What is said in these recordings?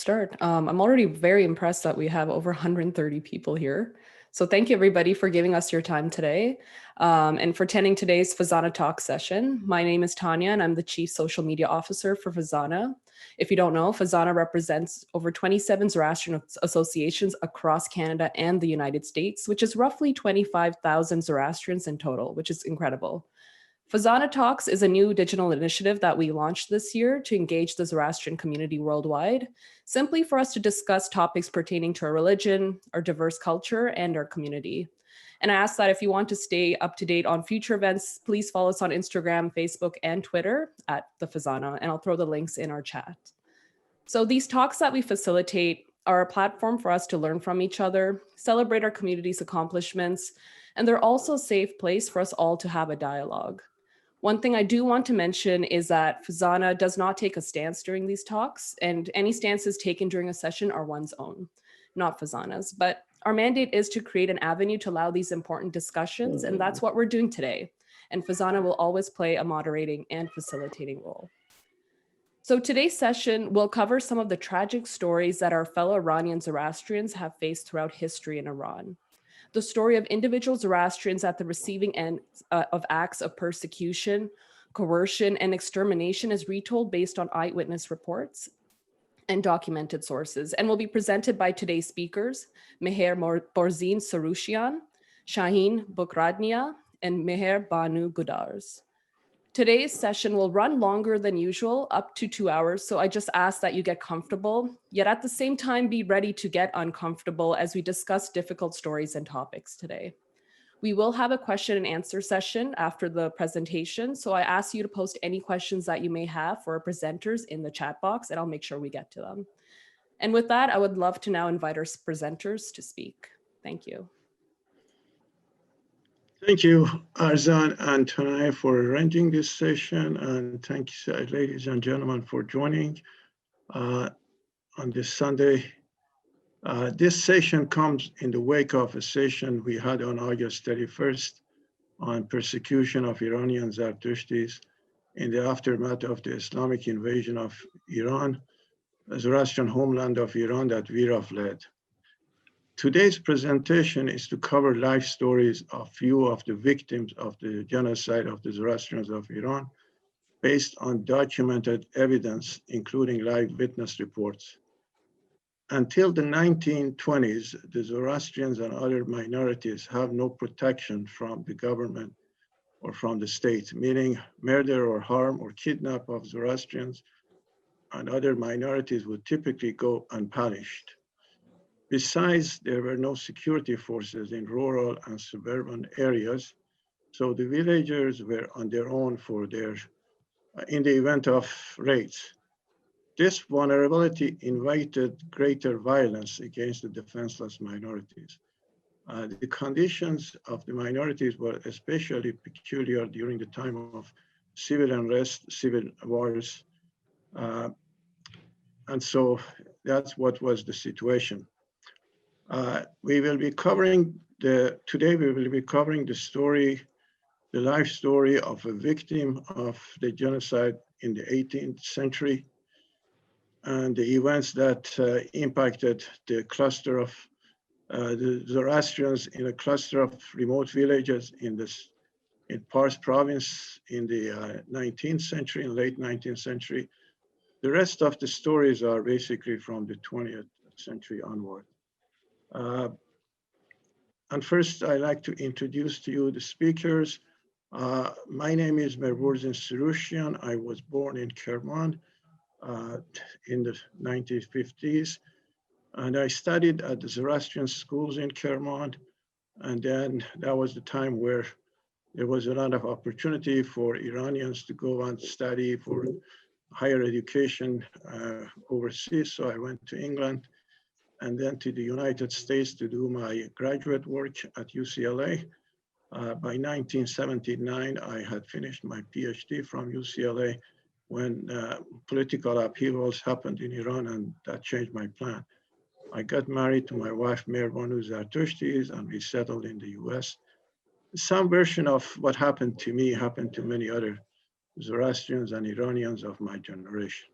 start. I'm already very impressed that we have over 130 people here. So thank you everybody for giving us your time today and for attending today's FEZANA Talk session. My name is Tanya and I'm the Chief Social Media Officer for FEZANA. If you don't know, FEZANA represents over 27 Zoroastrian associations across Canada and the United States, which is roughly 25,000 Zoroastrians in total, which is incredible. FEZANA Talks is a new digital initiative that we launched this year to engage the Zoroastrian community worldwide, simply for us to discuss topics pertaining to our religion, our diverse culture, and our community. And I ask that if you want to stay up to date on future events, please follow us on Instagram, Facebook, and Twitter at the FEZANA, and I'll throw the links in our chat. So these talks that we facilitate are a platform for us to learn from each other, celebrate our community's accomplishments, and they're also a safe place for us all to have a dialogue. One thing I do want to mention is that FEZANA does not take a stance during these talks, and any stances taken during a session are one's own, not FEZANA's. But our mandate is to create an avenue to allow these important discussions, and that's what we're doing today. And FEZANA will always play a moderating and facilitating role. So today's session will cover some of the tragic stories that our fellow Iranian Zoroastrians have faced throughout history in Iran. The story of individual Zoroastrians at the receiving end of acts of persecution, coercion, and extermination is retold based on eyewitness reports and documented sources, and will be presented by today's speakers, Mehrborzin Soroushian, Shahin Bekhradnia, and Mehrbanou Goodarz. Today's session will run longer than usual, up to 2 hours, so I just ask that you get comfortable, yet at the same time be ready to get uncomfortable as we discuss difficult stories and topics today. We will have a question and answer session after the presentation, so I ask you to post any questions that you may have for our presenters in the chat box, and I'll make sure we get to them. And with that, I would love to now invite our presenters to speak. Thank you. Thank you, Arzan and Tanay, for arranging this session, and thanks, ladies and gentlemen, for joining on this Sunday. This session comes in the wake of a session we had on August 31st on persecution of Iranian Zoroastrians in the aftermath of the Islamic invasion of Iran, the Zoroastrian homeland of Iran that Virov led. Today's presentation is to cover life stories of few of the victims of the genocide of the Zoroastrians of Iran, based on documented evidence, including live witness reports. Until the 1920s, the Zoroastrians and other minorities have no protection from the government or from the state, meaning murder or harm or kidnap of Zoroastrians and other minorities would typically go unpunished. Besides, there were no security forces in rural and suburban areas, so the villagers were on their own in the event of raids. This vulnerability invited greater violence against the defenseless minorities. The conditions of the minorities were especially peculiar during the time of civil unrest, civil wars, and so that's what was the situation. Today we will be covering the life story of a victim of the genocide in the 18th century and the events that impacted the cluster of the Zoroastrians in a cluster of remote villages in Pars province in the 19th century, in late 19th century. The rest of the stories are basically from the 20th century onward. And first, I'd like to introduce to you the speakers. My name is Mehrborzin Soroushian. I was born in Kerman in the 1950s, and I studied at the Zoroastrian schools in Kerman. And then that was the time where there was a lot of opportunity for Iranians to go and study for higher education overseas. So I went to England and then to the United States to do my graduate work at UCLA. By 1979, I had finished my PhD from UCLA when political upheavals happened in Iran, and that changed my plan. I got married to my wife, Mehrbanou Zartushtis, and we settled in the US. Some version of what happened to me happened to many other Zoroastrians and Iranians of my generation.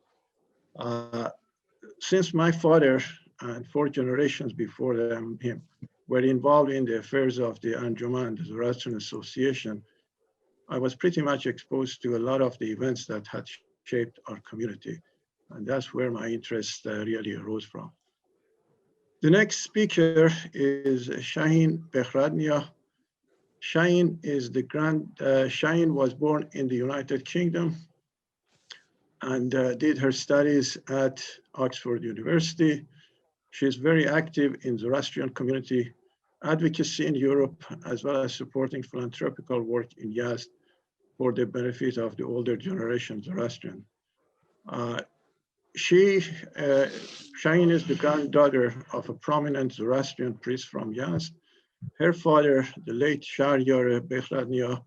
since my father and 4 generations before him were involved in the affairs of the Anjuman, the Zoroastrian Association, I was pretty much exposed to a lot of the events that had shaped our community. And that's where my interest really arose from. The next speaker is Shahin Bekhradnia. Shahin was born in the United Kingdom and did her studies at Oxford University. She's very active in Zoroastrian community advocacy in Europe, as well as supporting philanthropical work in Yazd for the benefit of the older generation Zoroastrian. Shahin is the granddaughter of a prominent Zoroastrian priest from Yazd. Her father, the late Shahyar Bekhradnia,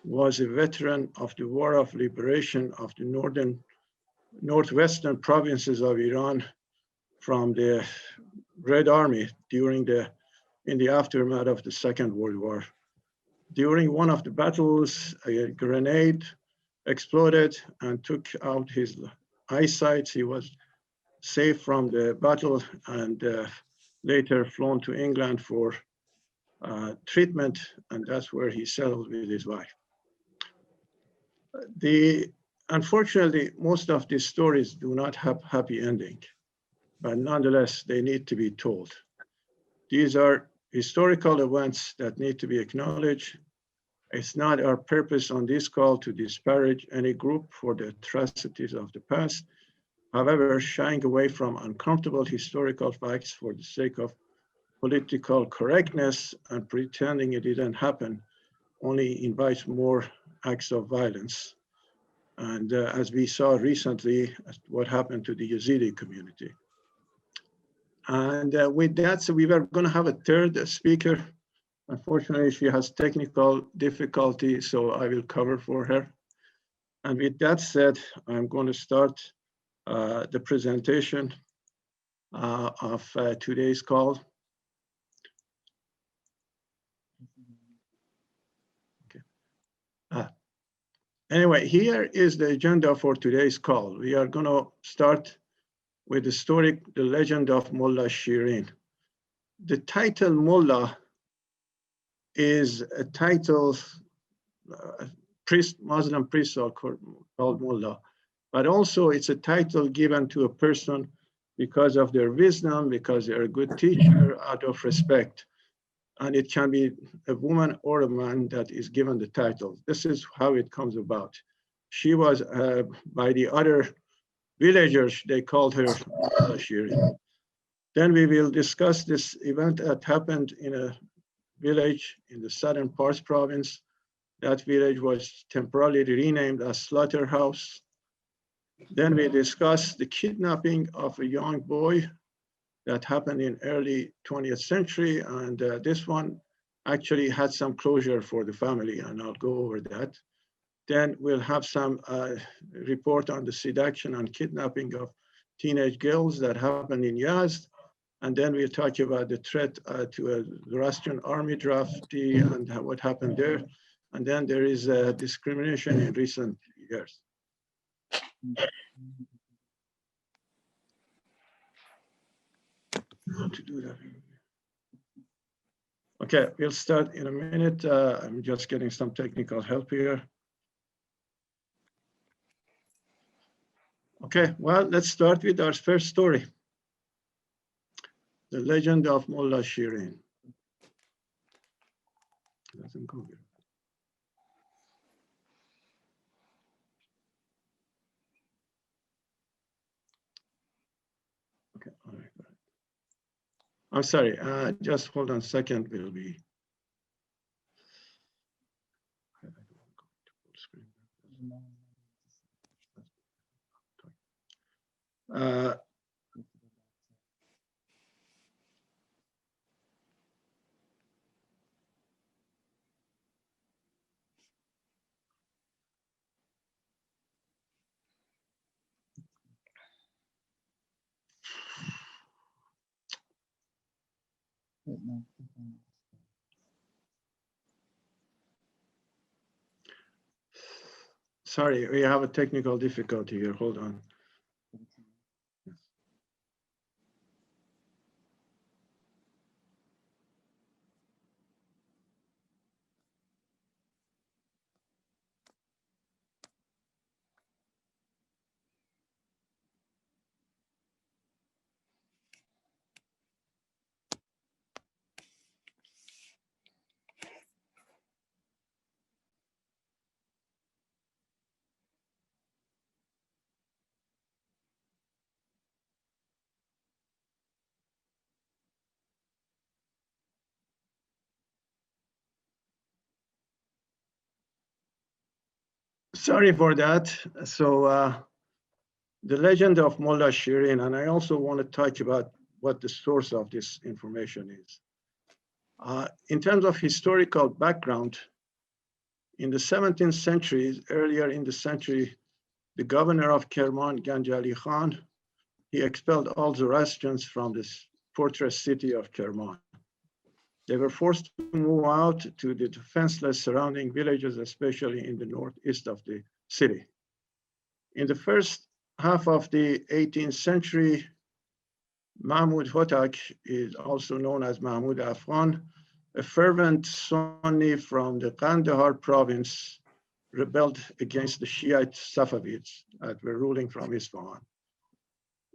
was a veteran of the War of Liberation of the northwestern provinces of Iran from the Red Army in the aftermath of the Second World War. During one of the battles, a grenade exploded and took out his eyesight. He was saved from the battle and later flown to England for treatment, and that's where he settled with his wife. Unfortunately, most of these stories do not have happy ending, but nonetheless, they need to be told. These are historical events that need to be acknowledged. It's not our purpose on this call to disparage any group for the atrocities of the past. However, shying away from uncomfortable historical facts for the sake of political correctness and pretending it didn't happen only invites more acts of violence. And as we saw recently, what happened to the Yazidi community. And with that, so we were going to have a third speaker. Unfortunately, she has technical difficulty, so I will cover for her. And with that said, I'm going to start the presentation of today's call. Okay. Anyway, here is the agenda for today's call. We are going to start with the legend of Mullah Shirin. The title Mullah is a title, Muslim priests are called Mullah, but also it's a title given to a person because of their wisdom, because they're a good teacher, out of respect. And it can be a woman or a man that is given the title. This is how it comes about. She was, by the other villagers, they called her Shirin. Then we will discuss this event that happened in a village in the southern Pars province. That village was temporarily renamed as Slaughterhouse. Then we discuss the kidnapping of a young boy that happened in early 20th century. And this one actually had some closure for the family, and I'll go over that. Then we'll have some report on the seduction and kidnapping of teenage girls that happened in Yazd. And then we'll talk about the threat to a Russian army draftee and what happened there. And then there is discrimination in recent years. How to do that? Okay, we'll start in a minute. I'm just getting some technical help here. Okay, well, let's start with our first story. The legend of Mullah Shirin. Doesn't go here. Okay, all right. I'm sorry, just hold on a second, we'll be. Sorry, we have a technical difficulty here. Hold on. Sorry for that. So the legend of Mullah Shirin, and I also want to talk about what the source of this information is. In terms of historical background, in the 17th century, earlier in the century, the governor of Kerman, Ganj Ali Khan, he expelled all Zoroastrians from this fortress city of Kerman. They were forced to move out to the defenseless surrounding villages, especially in the northeast of the city. In the first half of the 18th century, Mahmud Hotak is also known as Mahmud Afghan, a fervent Sunni from the Kandahar province, rebelled against the Shiite Safavids that were ruling from Isfahan.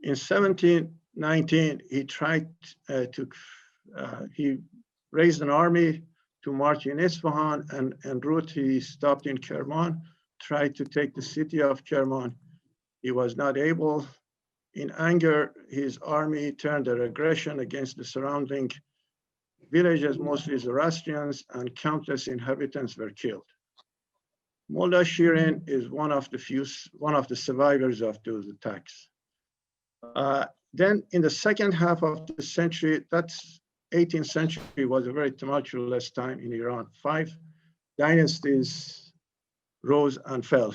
In 1719, he raised an army to march in Isfahan, and en route he stopped in Kerman, tried to take the city of Kerman. He was not able. In anger, his army turned their aggression against the surrounding villages, mostly Zoroastrians, and countless inhabitants were killed. Mullah Shirin is one of the survivors of those attacks. Then in the second half of the century, that's 18th century, was a very tumultuous time in Iran. 5 dynasties rose and fell.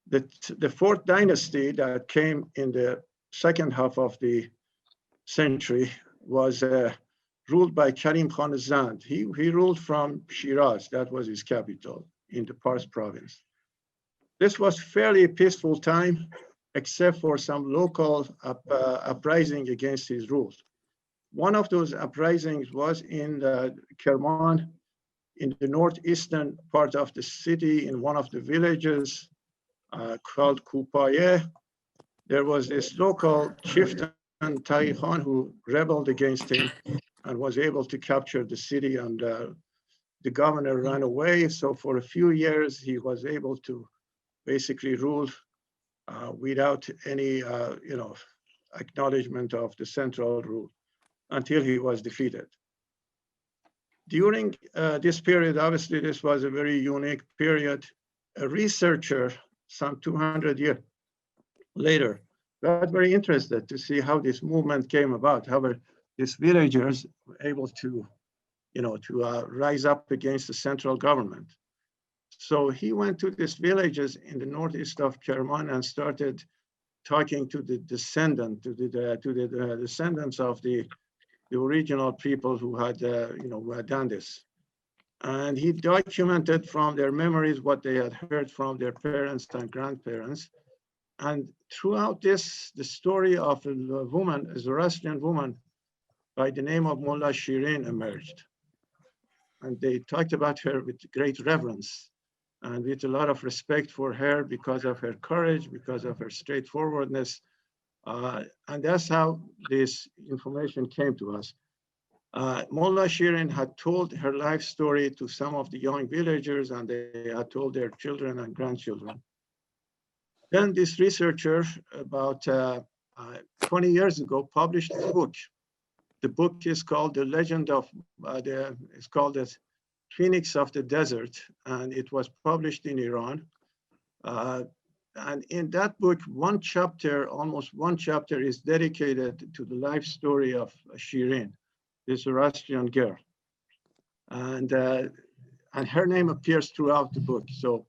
The fourth dynasty that came in the second half of the century was ruled by Karim Khan Zand. He ruled from Shiraz, that was his capital, in the Pars province. This was fairly peaceful time, except for some local uprising against his rules. One of those uprisings was in Kerman, in the northeastern part of the city, in one of the villages called Kupaye. There was this local chieftain, Taghi Khan, who rebelled against him and was able to capture the city, and the governor ran away. So for a few years, he was able to basically rule without any acknowledgement of the central rule until he was defeated. During this period, obviously this was a very unique period. A researcher, some 200 years later, got very interested to see how this movement came about, how were these villagers were able to, rise up against the central government. So he went to these villages in the northeast of Kerman and started talking to the descendants of the original people who had, who had done this. And he documented from their memories what they had heard from their parents and grandparents. And throughout this, the story of a woman, a Zoroastrian woman by the name of Mullah Shirin emerged. And they talked about her with great reverence and with a lot of respect for her because of her courage, because of her straightforwardness. And that's how this information came to us. Mullah Shirin had told her life story to some of the young villagers, and they had told their children and grandchildren. Then this researcher, about 20 years ago, published a book. The book is called The Legend of, it's called the Phoenix of the Desert, and it was published in Iran. And in that book, almost one chapter is dedicated to the life story of Shirin, this Zoroastrian girl. And her name appears throughout the book. So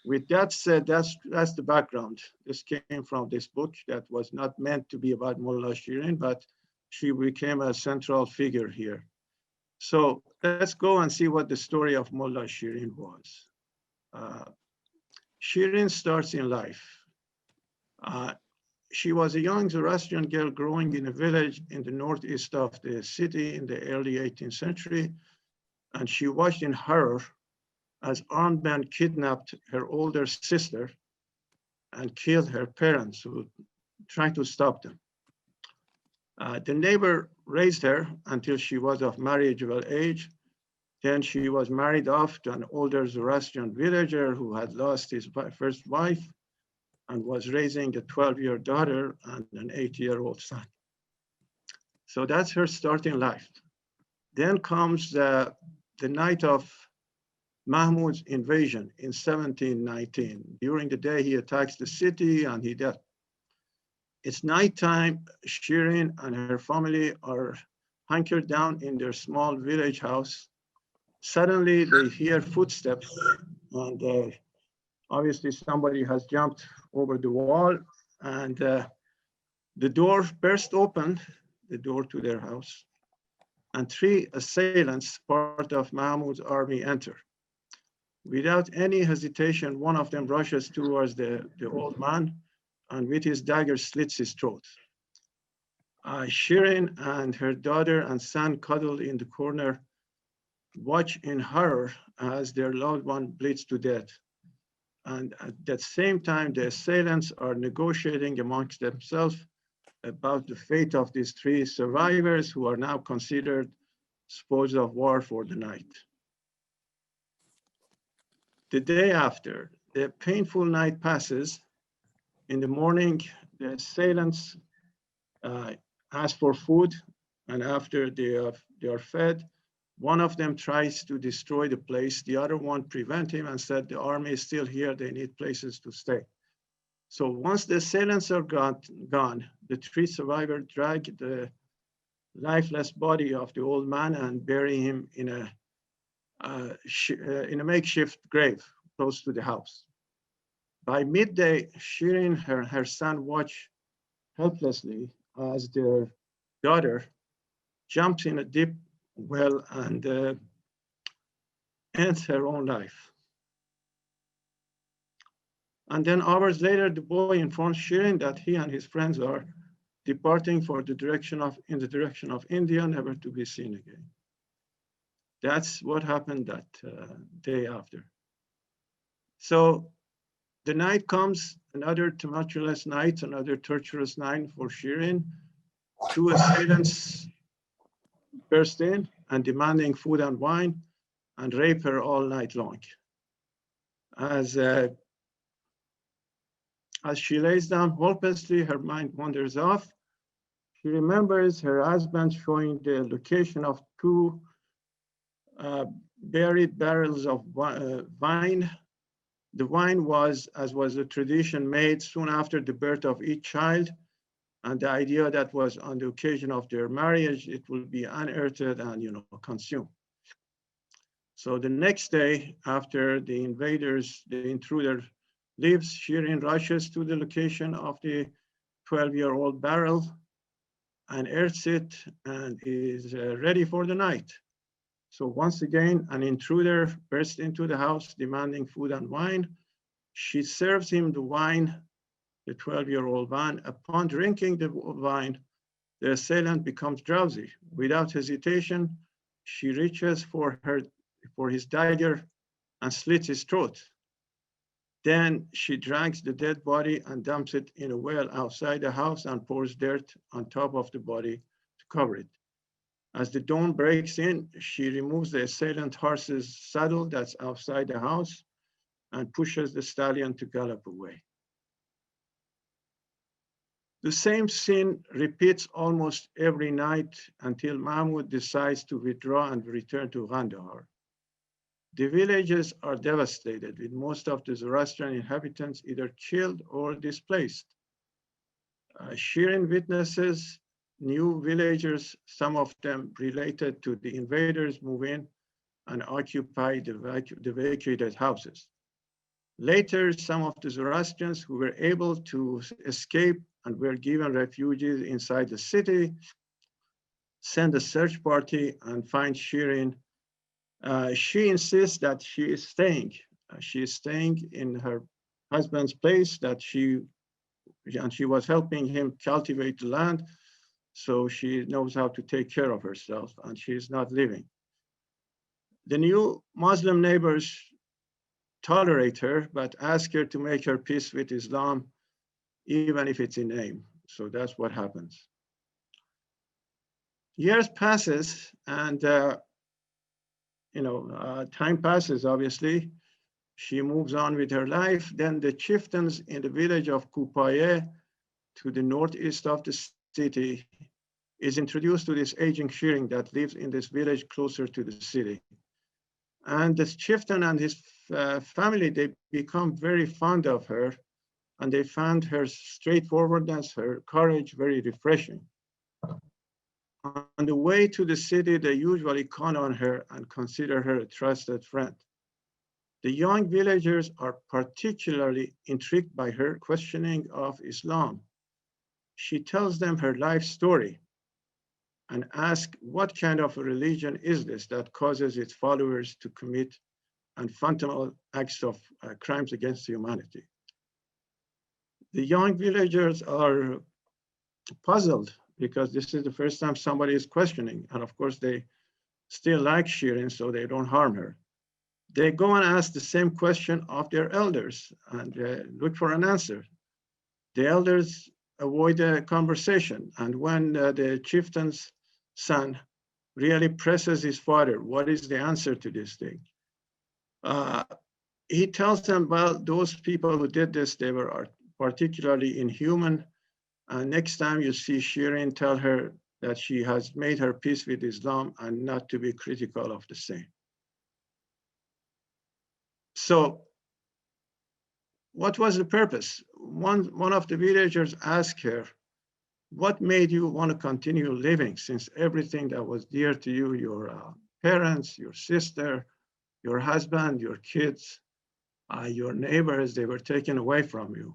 with that said, that's the background. This came from this book that was not meant to be about Mullah Shirin, but she became a central figure here. So let's go and see what the story of Mullah Shirin was. Shirin starts in life. She was a young Zoroastrian girl growing in a village in the northeast of the city in the early 18th century. And she watched in horror as armed men kidnapped her older sister and killed her parents who tried to stop them. The neighbor raised her until she was of marriageable age. Then she was married off to an older Zoroastrian villager who had lost his first wife and was raising a 12-year daughter and an 8-year-old son. So that's her starting life. Then comes the night of Mahmud's invasion in 1719. During the day, he attacks the city and he died. It's nighttime. Shirin and her family are hunkered down in their small village house. Suddenly, they hear footsteps, and obviously somebody has jumped over the wall, and the door burst open, the door to their house, and three assailants, part of Mahmud's army, enter. Without any hesitation, one of them rushes towards the old man and with his dagger slits his throat. Shirin and her daughter and son cuddled in the corner, watch in horror as their loved one bleeds to death. And at that same time, the assailants are negotiating amongst themselves about the fate of these three survivors who are now considered spoils of war for the night. The day after, the painful night passes. In the morning, the assailants ask for food, and after they are fed, one of them tries to destroy the place. The other one prevent him and said, the army is still here, they need places to stay. So once the assailants are gone, the three survivors drag the lifeless body of the old man and bury him in a makeshift grave close to the house. By midday, Shirin and her son watch helplessly as their daughter jumps in a deep well and ends her own life. And then hours later, the boy informs Shirin that he and his friends are departing in the direction of India, never to be seen again. That's what happened that day after. So the night comes, another tumultuous night, another torturous night for Shirin. Two assailants burst in and demanding food and wine and rape her all night long. As she lays down hopelessly, her mind wanders off. She remembers her husband showing the location of two buried barrels of wine. The wine was, as was the tradition, made soon after the birth of each child. And the idea that was on the occasion of their marriage, it will be unearthed and consumed. So the next day, after the intruder leaves, Shirin rushes to the location of the 12-year-old barrel and earths it and is ready for the night. So once again, an intruder bursts into the house demanding food and wine. She serves him the wine, the 12-year-old wine. Upon drinking the wine, the assailant becomes drowsy. Without hesitation, she reaches for his dagger and slits his throat. Then she drags the dead body and dumps it in a well outside the house and pours dirt on top of the body to cover it. As the dawn breaks in, she removes the assailant horse's saddle that's outside the house and pushes the stallion to gallop away. The same scene repeats almost every night until Mahmud decides to withdraw and return to Kandahar. The villages are devastated, with most of the Zoroastrian inhabitants either killed or displaced. Shirin witnesses new villagers, some of them related to the invaders, move in and occupy the vacated houses. Later, some of the Zoroastrians who were able to escape and were given refuges inside the city send a search party and find Shirin. She insists that she is staying. She is staying in her husband's place and she was helping him cultivate the land. So she knows how to take care of herself and she is not leaving. The new Muslim neighbors tolerate her, but ask her to make her peace with Islam, even if it's in name. So that's what happens. Years passes and time passes, obviously. She moves on with her life. Then the chieftains in the village of Kupaye, to the northeast of the city, is introduced to this aging Shirin that lives in this village closer to the city. And the chieftain and his family, they become very fond of her, and they found her straightforwardness, her courage very refreshing. On the way to the city, they usually call on her and consider her a trusted friend. The young villagers are particularly intrigued by her questioning of Islam. She tells them her life story and asks, what kind of a religion is this that causes its followers to commit fundamental acts of crimes against humanity? The young villagers are puzzled because this is the first time somebody is questioning. And of course, they still like Shirin, so they don't harm her. They go and ask the same question of their elders and look for an answer. The elders avoid a conversation. And when the chieftain's son really presses his father, what is the answer to this thing? He tells them, well, those people who did this, they were particularly inhuman. And next time you see Shirin, tell her that she has made her peace with Islam and not to be critical of the same. So what was the purpose? One of the villagers asked her, what made you want to continue living since everything that was dear to you, your parents, your sister, your husband, your kids, your neighbors, they were taken away from you?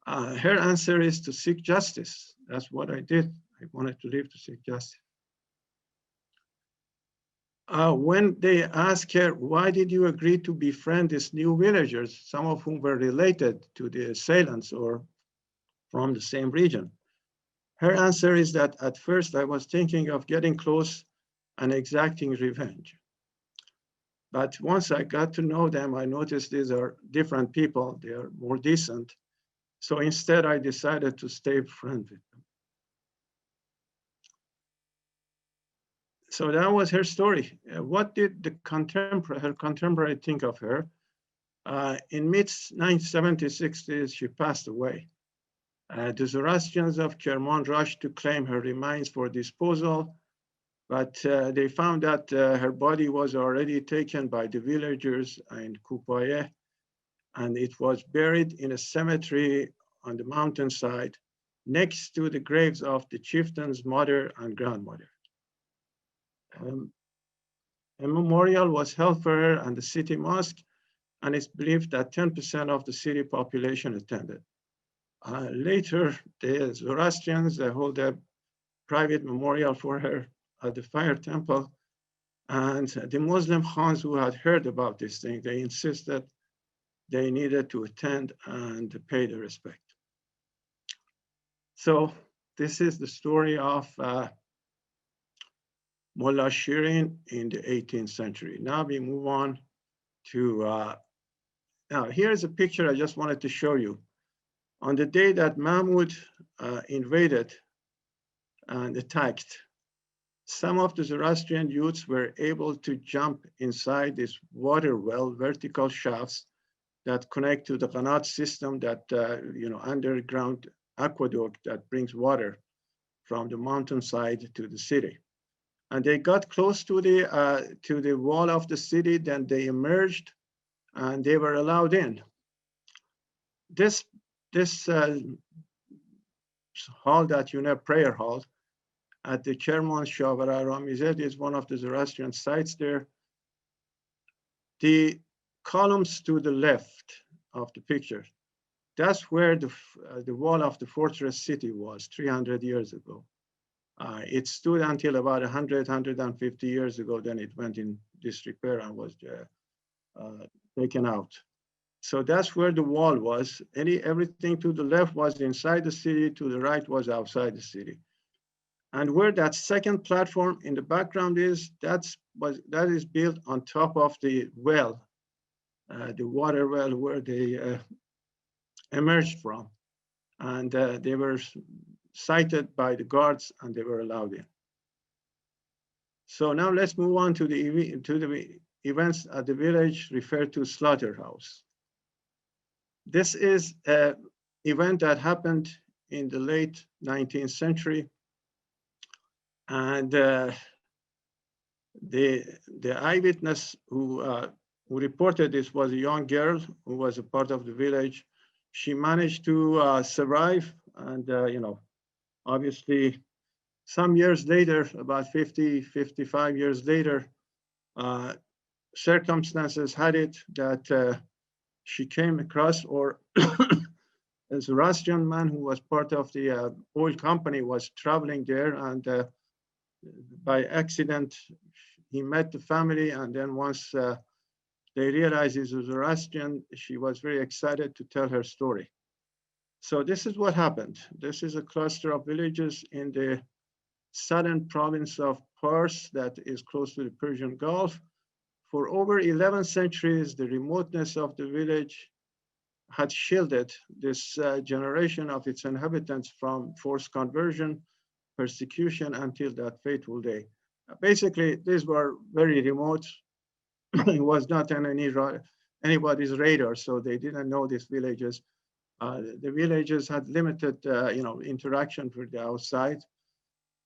Her answer is to seek justice. That's what I did. I wanted to live to seek justice. When they asked her, why did you agree to befriend these new villagers, some of whom were related to the assailants or from the same region? Her answer is that at first I was thinking of getting close and exacting revenge. But once I got to know them, I noticed these are different people. They are more decent. So instead, I decided to stay friends with them. So that was her story. What did her contemporary think of her? In mid-1960s, she passed away. The Zoroastrians of Kerman rushed to claim her remains for disposal, but they found that her body was already taken by the villagers in Kupaye, and it was buried in a cemetery on the mountainside next to the graves of the chieftain's mother and grandmother. A memorial was held for her at the city mosque, and it's believed that 10% of the city population attended. Later, the Zoroastrians hold a private memorial for her at the fire temple, and the Muslim Khans who had heard about this thing, they insisted they needed to attend and pay the respect. So this is the story of Mullah Shirin in the 18th century. Now we move on to, now here's a picture I just wanted to show you. On the day that Mahmud invaded and attacked, some of the Zoroastrian youths were able to jump inside this water well, vertical shafts that connect to the Qanat system, that underground aqueduct that brings water from the mountainside to the city. And they got close to the wall of the city, then they emerged and they were allowed in. This hall that you know, prayer hall, at the Kerman Shavara Ramized is one of the Zoroastrian sites there. The columns to the left of the picture, that's where the wall of the fortress city was 300 years ago. It stood until about 100, 150 years ago, then it went in disrepair and was taken out. So that's where the wall was. Everything to the left was inside the city, to the right was outside the city. And where that second platform in the background is, that is built on top of the well, the water well where they emerged from. And they were cited by the guards and they were allowed in. So now let's move on to the events at the village referred to slaughterhouse. This is an event that happened in the late 19th century. And The eyewitness who reported this was a young girl who was a part of the village. She managed to survive, and obviously some years later, about 50, 55 years later, circumstances had it that she came across, or a Zoroastrian man who was part of the oil company was traveling there, and by accident, he met the family, and then once they realized he's a Zoroastrian, she was very excited to tell her story. So this is what happened. This is a cluster of villages in the southern province of Pars that is close to the Persian Gulf. For over 11 centuries, the remoteness of the village had shielded this generation of its inhabitants from forced conversion, persecution until that fateful day. Basically, these were very remote. It was not on anybody's radar, so they didn't know these villages. The villages had limited, interaction with the outside.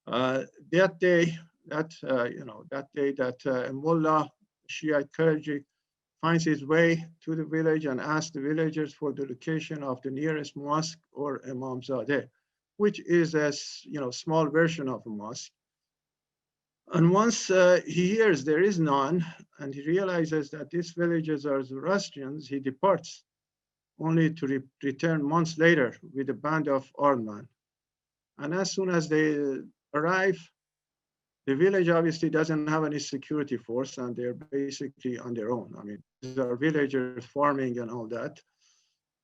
That day, a mullah, Shiite clergy, finds his way to the village and asks the villagers for the location of the nearest mosque or imamzadeh, which is a small version of a mosque. And once he hears there is none, and he realizes that these villages are Zoroastrians, he departs, only to return months later with a band of armed men. And as soon as they arrive, the village obviously doesn't have any security force, and they're basically on their own. I mean, these are villagers farming and all that.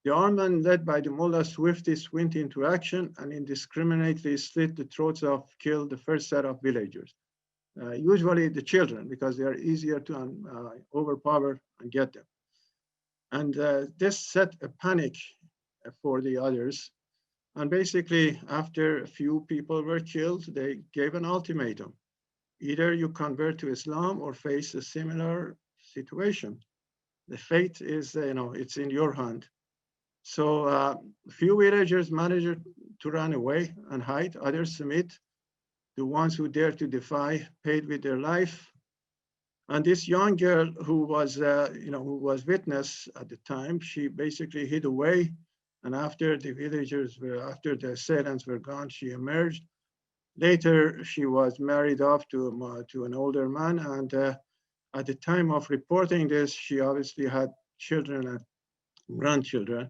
The armed men led by the mullah swiftly went into action and indiscriminately slit the throats of, killed the first set of villagers. Usually the children, because they are easier to overpower and get them. And this set a panic for the others. And basically, after a few people were killed, they gave an ultimatum. Either you convert to Islam or face a similar situation. The fate is, it's in your hand. So a few villagers managed to run away and hide, others submit. The ones who dared to defy paid with their life. And this young girl who was witness at the time, she basically hid away. And after after the assailants were gone, she emerged. Later, she was married off to an older man. And at the time of reporting this, she obviously had children and grandchildren,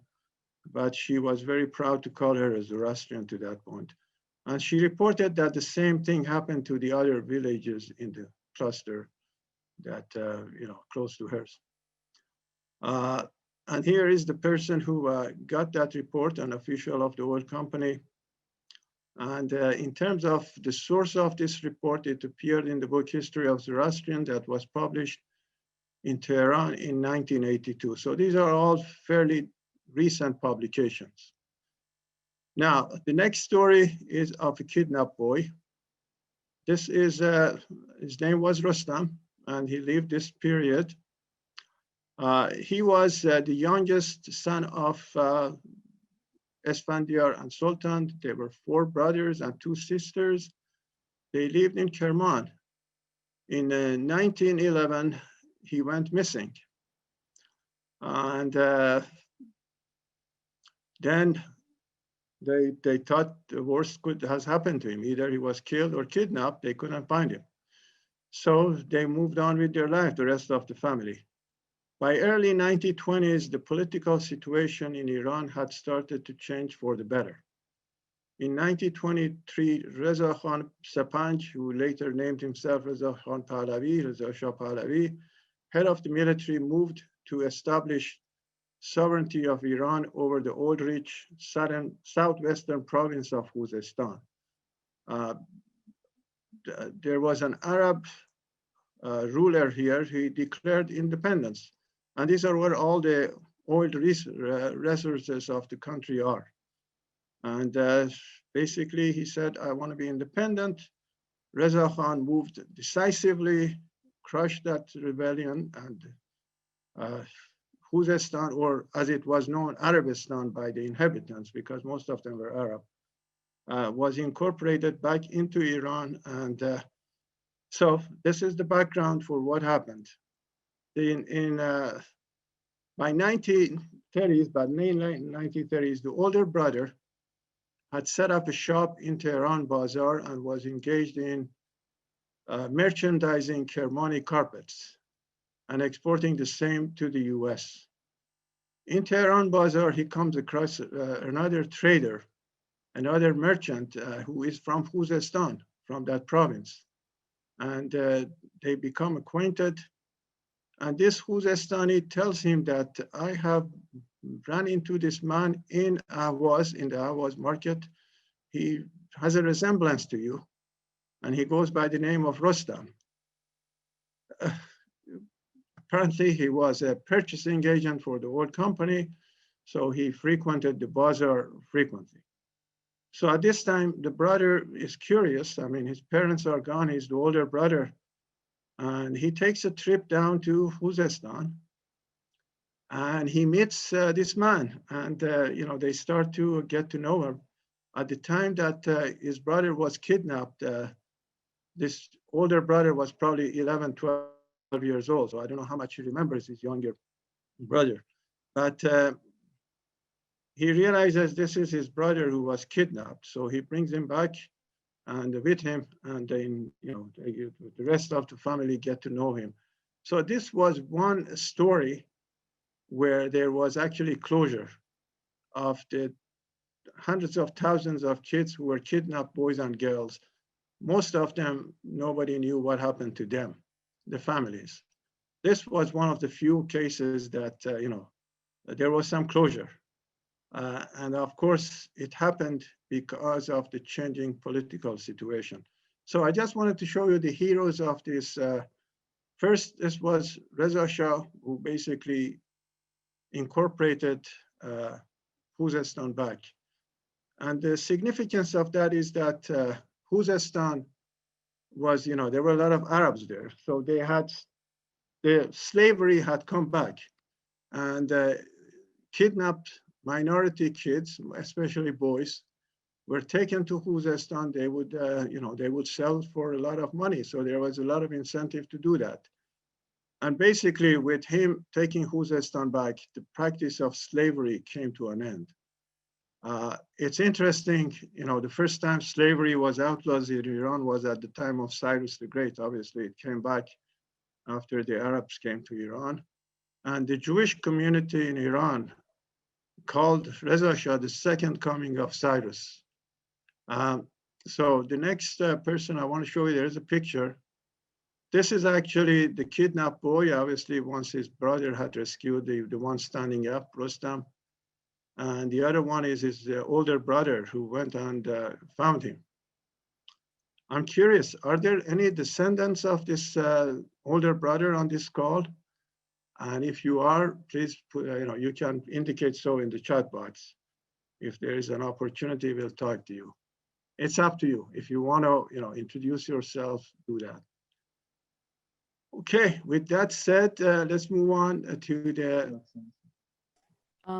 but she was very proud to call her a Zoroastrian to that point. And she reported that the same thing happened to the other villages in the cluster that, close to hers. And here is the person who got that report, an official of the oil company. And in terms of the source of this report, it appeared in the book History of Zoroastrian that was published in Tehran in 1982. So these are all fairly recent publications. Now, the next story is of a kidnapped boy. This is, his name was Rustom, and he lived this period. He was the youngest son of Esfandiar and Sultan. There were 4 brothers and 2 sisters. They lived in Kerman. In 1911, he went missing. And then they thought the worst has happened to him. Either he was killed or kidnapped. They couldn't find him. So they moved on with their life, the rest of the family. By early 1920s, the political situation in Iran had started to change for the better. In 1923, Reza Khan Sapanj, who later named himself Reza Khan Pahlavi, Reza Shah Pahlavi, head of the military, moved to establish sovereignty of Iran over the oil-rich southwestern province of Khuzestan. There was an Arab ruler here. He declared independence. And these are where all the oil resources of the country are. And basically, he said, I want to be independent. Reza Khan moved decisively, crushed that rebellion, and Khuzestan, or as it was known, Arabistan by the inhabitants, because most of them were Arab, was incorporated back into Iran. And So this is the background for what happened. By 1930s, by late 1930s, the older brother had set up a shop in Tehran Bazaar and was engaged in merchandising Kermani carpets and exporting the same to the US. In Tehran Bazaar, he comes across another trader, another merchant who is from Khuzestan, from that province. And they become acquainted. And this Khuzestani tells him that I have run into this man in Ahvaz, in the Ahvaz market. He has a resemblance to you, and he goes by the name of Rustom. Apparently, he was a purchasing agent for the old company, so he frequented the bazaar frequently. So at this time, the brother is curious. I mean, his parents are gone. He's the older brother. And he takes a trip down to Khuzestan. And he meets this man. And, they start to get to know him. At the time that his brother was kidnapped, this older brother was probably 11, 12 years old. So I don't know how much he remembers his younger brother. But he realizes this is his brother who was kidnapped. So he brings him back and with him, and then the rest of the family get to know him. So this was one story where there was actually closure of the hundreds of thousands of kids who were kidnapped, boys and girls. Most of them, nobody knew what happened to them, the families. This was one of the few cases that there was some closure. And of course, it happened because of the changing political situation. So I just wanted to show you the heroes of this. First, this was Reza Shah, who basically incorporated Khuzestan back. And the significance of that is that Khuzestan was, there were a lot of Arabs there. So the slavery had come back, and kidnapped minority kids, especially boys, were taken to Khuzestan. They would sell for a lot of money. So there was a lot of incentive to do that. And basically, with him taking Khuzestan back, the practice of slavery came to an end. It's interesting, the first time slavery was outlawed in Iran was at the time of Cyrus the Great. Obviously, it came back after the Arabs came to Iran. And the Jewish community in Iran called Reza Shah the second coming of Cyrus. So the next person I want to show you, there's a picture. This is actually the kidnapped boy, obviously, once his brother had rescued the one standing up, Rustom. And the other one is his older brother who went and found him. I'm curious, are there any descendants of this older brother on this call? And if you are, please put, you can indicate so in the chat box. If there is an opportunity, we'll talk to you. It's up to you. If you want to, introduce yourself, do that. Okay, with that said, let's move on to the.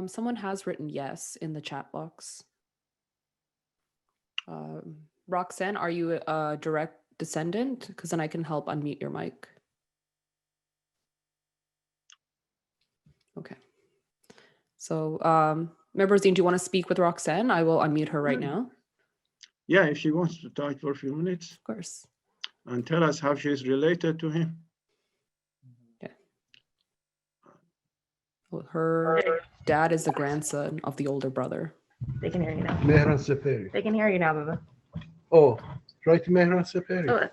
Someone has written yes in the chat box. Roxanne, are you a direct descendant? Because then I can help unmute your mic. Okay. So, Mehrborzin, do you want to speak with Roxanne? I will unmute her right now. Yeah, if she wants to talk for a few minutes. Of course. And tell us how she's related to him. Okay. Well, her dad is the grandson of the older brother. They can hear you now. Mehran Seperi. They can hear you now, Baba. Oh, try to Mehran Seperi. Oh,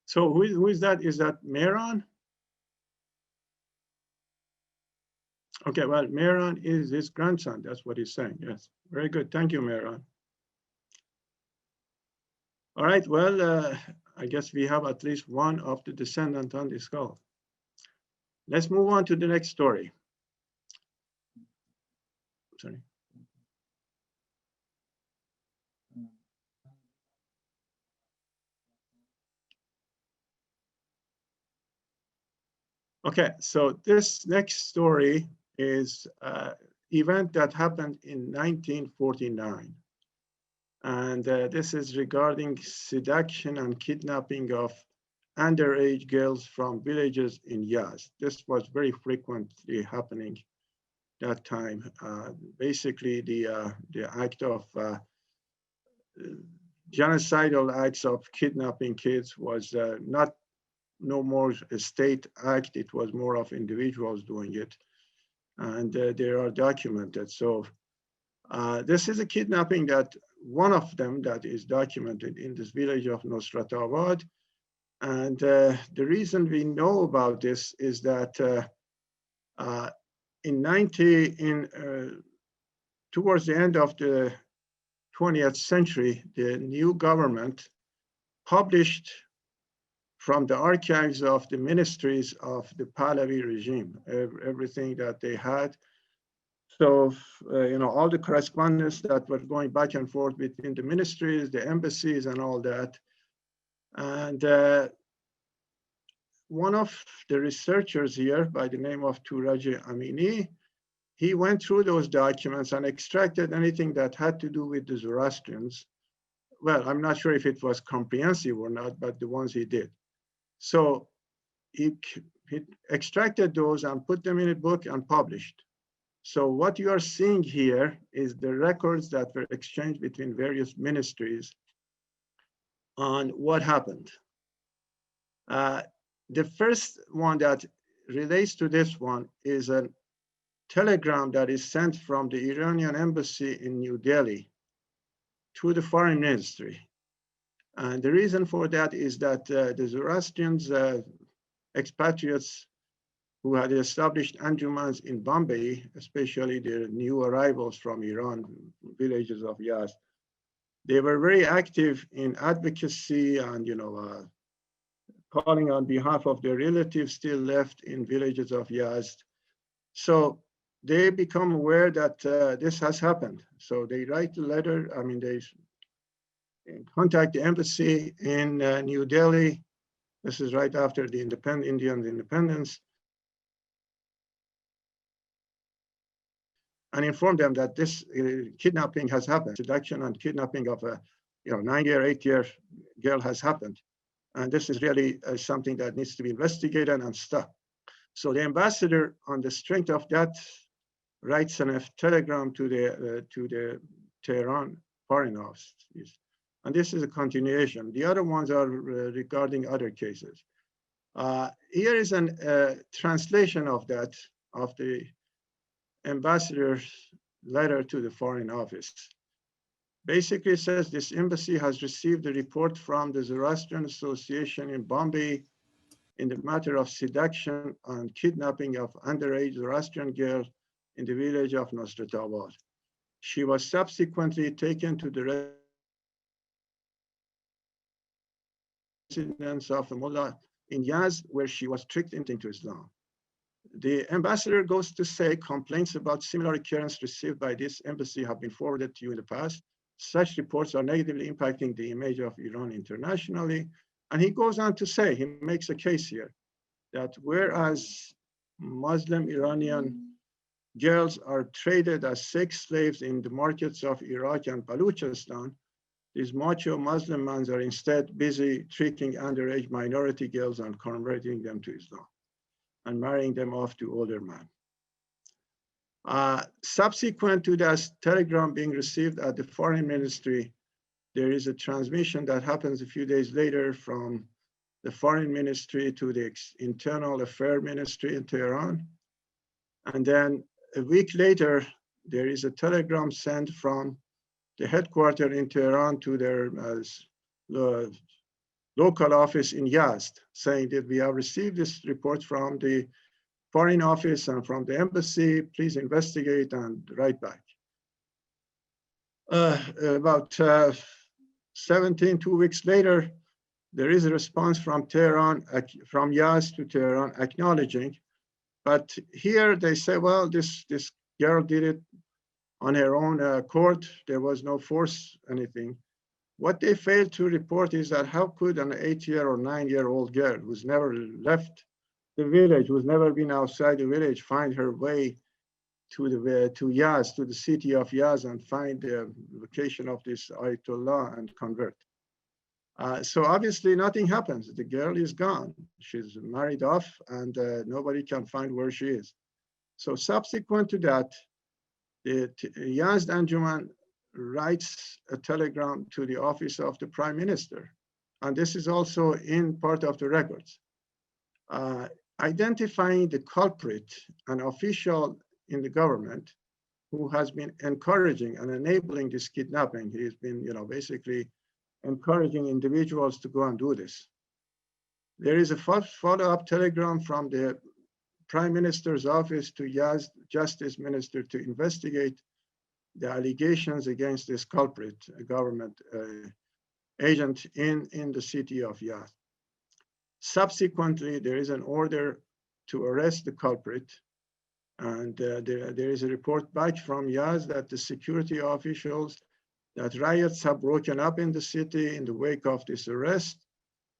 So who is that? Is that Mehran? Okay, well, Mehran is his grandson. That's what he's saying. Yes, very good. Thank you, Mehran. All right, well, I guess we have at least one of the descendants on this call. Let's move on to the next story. Sorry. Okay, so this next story is an event that happened in 1949. And this is regarding seduction and kidnapping of underage girls from villages in Yazd. This was very frequently happening that time. Basically, the act of genocidal acts of kidnapping kids was not no more a state act, it was more of individuals doing it. And they are documented. So this is a kidnapping that one of them that is documented in this village of Nosratabad. And the reason we know about this is that towards the end of the 20th century, the new government published from the archives of the ministries of the Pahlavi regime, everything that they had. So, all the correspondence that were going back and forth between the ministries, the embassies, and all that. And one of the researchers here by the name of Turaji Amini, he went through those documents and extracted anything that had to do with the Zoroastrians. Well, I'm not sure if it was comprehensive or not, but the ones he did. So he extracted those and put them in a book and published. So what you are seeing here is the records that were exchanged between various ministries on what happened. The first one that relates to this one is a telegram that is sent from the Iranian Embassy in New Delhi to the Foreign Ministry. And the reason for that is that the Zoroastrians, expatriates who had established anjumans in Bombay, especially the new arrivals from Iran, villages of Yazd, they were very active in advocacy and, calling on behalf of their relatives still left in villages of Yazd. So they become aware that this has happened. So they write a letter, they contact the embassy in New Delhi. This is right after the Indian independence. And inform them that this kidnapping has happened. Seduction and kidnapping of a 9-year, 8-year girl has happened. And this is really something that needs to be investigated and stopped. So the ambassador, on the strength of that, writes a telegram to the Tehran Foreign Office. And this is a continuation. The other ones are regarding other cases. Here is a translation of that, of the ambassador's letter to the Foreign Office. Basically, it says this embassy has received a report from the Zoroastrian Association in Bombay in the matter of seduction and kidnapping of underage Zoroastrian girl in the village of Nosratabad. She was subsequently taken to the residence of a mullah in Yazd, where she was tricked into Islam. The ambassador goes to say complaints about similar occurrences received by this embassy have been forwarded to you in the past. Such reports are negatively impacting the image of Iran internationally. And he goes on to say, he makes a case here that whereas Muslim Iranian girls are traded as sex slaves in the markets of Iraq and Balochistan, these macho Muslim men are instead busy tricking underage minority girls and converting them to Islam and marrying them off to older men. Subsequent to that telegram being received at the Foreign Ministry, there is a transmission that happens a few days later from the Foreign Ministry to the Internal Affairs Ministry in Tehran. And then a week later, there is a telegram sent from the headquarters in Tehran to their local office in Yazd, saying that we have received this report from the Foreign Office and from the embassy, please investigate and write back. About 2 weeks later, there is a response from Tehran, from Yazd to Tehran acknowledging, but here they say, well, this girl did it on her own accord. There was no force, anything. What they failed to report is that how could an 8-year or 9-year-old girl who's never left the village, who's never been outside the village, find her way to Yazd, to the city of Yazd, and find the location of this Ayatollah and convert. So obviously nothing happens. The girl is gone. She's married off, and nobody can find where she is. So subsequent to that, the Yazd Anjuman writes a telegram to the office of the prime minister. And this is also in part of the records. Identifying the culprit, an official in the government who has been encouraging and enabling this kidnapping. He's been, basically encouraging individuals to go and do this. There is a follow-up telegram from the Prime Minister's office to Yazd Justice Minister to investigate the allegations against this culprit, a government agent in the city of Yazd. Subsequently, there is an order to arrest the culprit, and there is a report back from Yazd that the security officials, that riots have broken up in the city in the wake of this arrest,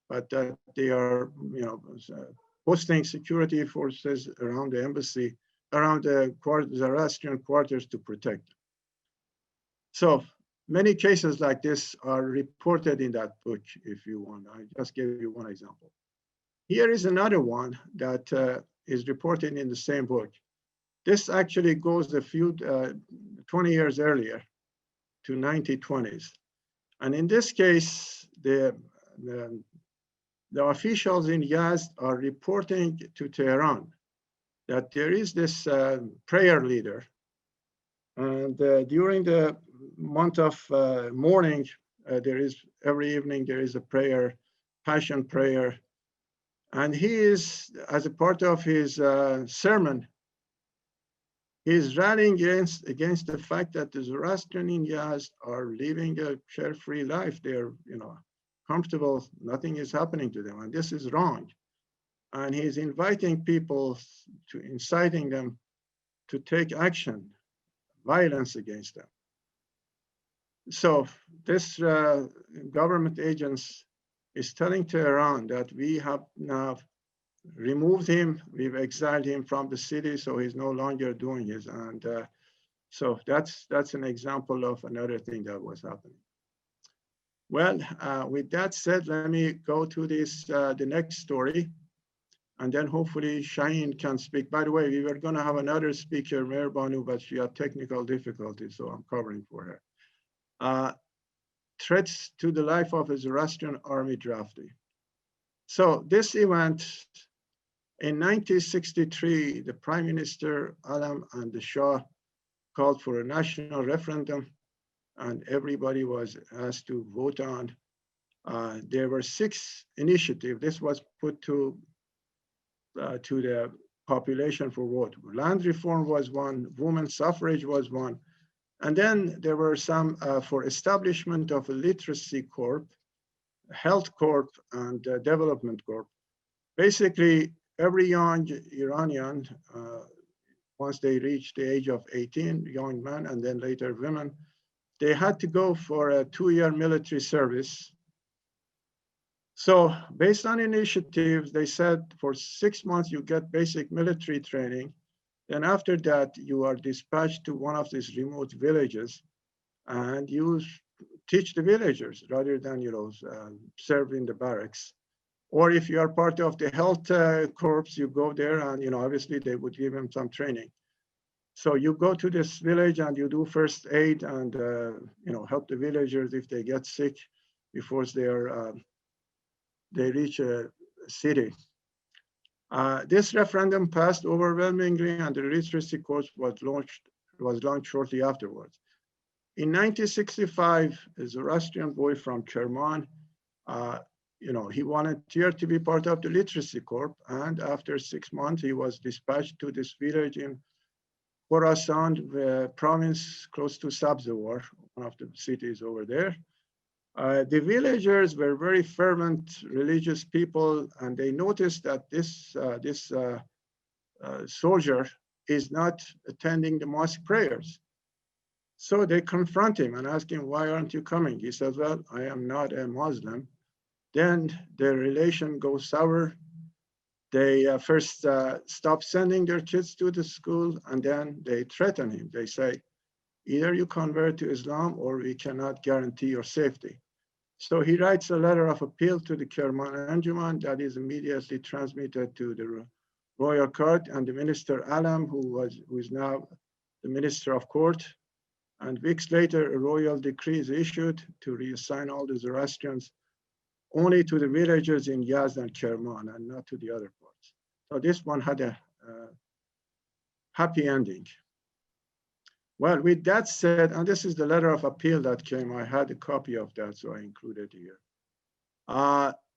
but that they are, posting security forces around the embassy, around the Zoroastrian quarters to protect them. So many cases like this are reported in that book, if you want. I just gave you one example. Here is another one that is reported in the same book. This actually goes a few, 20 years earlier to 1920s. And in this case, the officials in Yazd are reporting to Tehran that there is this prayer leader. And during the month of mourning, every evening there is a prayer, passion prayer. And he is, as a part of his sermon, he's rallying against the fact that the Zoroastrian in Yazd are living a carefree life. They're, comfortable, nothing is happening to them, and this is wrong. And he's inviting people inciting them to take action, violence against them. So this government agents is telling Tehran that we have now removed him, we've exiled him from the city, so he's no longer doing his. And so that's an example of another thing that was happening. Well, with that said, let me go to this, the next story, and then hopefully Shahin can speak. By the way, we were gonna have another speaker, Mehrbanou, but she had technical difficulties, so I'm covering for her. Threats to the life of a Zoroastrian army draftee. So this event, in 1963, the Prime Minister, Alam, and the Shah called for a national referendum, and everybody was asked to vote on. There were 6 initiatives. This was put to the population for vote. Land reform was one, women's suffrage was one, and then there were some for establishment of a literacy corp, health corp, and development corp. Basically, every young Iranian, once they reach the age of 18, young men, and then later women, they had to go for a 2-year military service. So based on initiatives, they said for 6 months, you get basic military training. Then after that, you are dispatched to one of these remote villages, and you teach the villagers rather than, serve in the barracks. Or if you are part of the health corps, you go there and, obviously they would give them some training. So you go to this village and you do first aid and, help the villagers if they get sick before they reach a city. This referendum passed overwhelmingly, and the literacy course was launched shortly afterwards. In 1965, a Zoroastrian boy from Kerman, he volunteered to be part of the literacy corps, and after 6 months, he was dispatched to this village in Khorasan province, close to Sabzawar, one of the cities over there. The villagers were very fervent religious people, and they noticed that this soldier is not attending the mosque prayers. So they confront him and ask him, why aren't you coming? He says, well, I am not a Muslim. Then their relation goes sour. they first stop sending their kids to the school, and then they threaten him. They say, either you convert to Islam or we cannot guarantee your safety. So he writes a letter of appeal to the Kerman Anjuman that is immediately transmitted to the royal court and the minister Alam, who is now the minister of court. And weeks later, a royal decree is issued to reassign all the Zoroastrians only to the villages in Yazd and Kerman and not to the other parts. So this one had a happy ending. Well, with that said, and this is the letter of appeal that came, I had a copy of that, so I included here.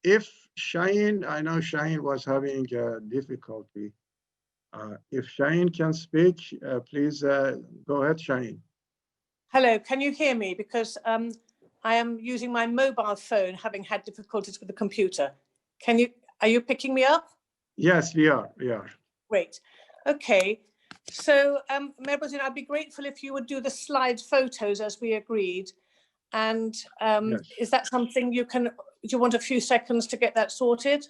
If Shahin, I know Shahin was having difficulty. If Shahin can speak, please go ahead, Shahin. Hello, can you hear me? Because I am using my mobile phone, having had difficulties with the computer. Are you picking me up? Yes, we are. Great. Okay. So, Mehrborzin, I'd be grateful if you would do the slide photos as we agreed. And Yes. Is that something do you want a few seconds to get that sorted?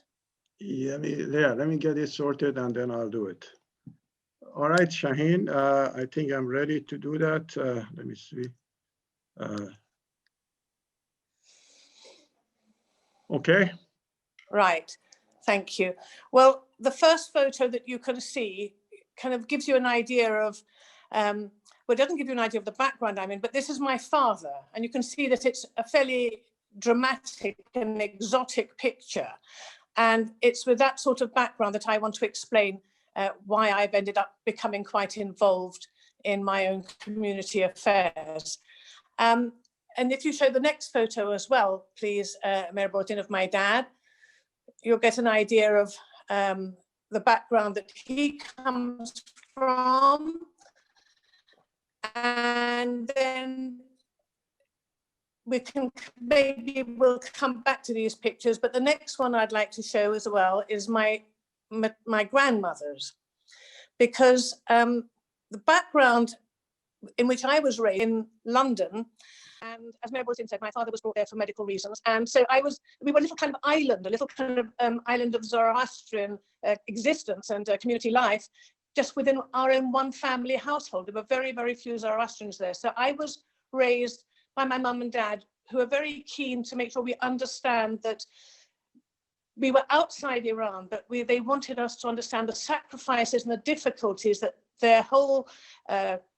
Yeah, let me get it sorted and then I'll do it. All right, Shahin, I think I'm ready to do that. Let me see. Okay. Right, thank you. Well, the first photo that you can see kind of gives you an idea of, well, it doesn't give you an idea of the background I'm in, but this is my father. And you can see that it's a fairly dramatic and exotic picture. And it's with that sort of background that I want to explain why I've ended up becoming quite involved in my own community affairs. And if you show the next photo as well, please, Mehrborzin, of my dad, you'll get an idea of the background that he comes from. And then we'll come back to these pictures, but the next one I'd like to show as well is my grandmother's, because the background in which I was raised in London, and as Mehrborzin said, my father was brought there for medical reasons, and so we were a little kind of island, island of Zoroastrian existence and community life, just within our own one family household. There were very, very few Zoroastrians there. So I was raised by my mum and dad, who are very keen to make sure we understand that we were outside Iran, but they wanted us to understand the sacrifices and the difficulties that their whole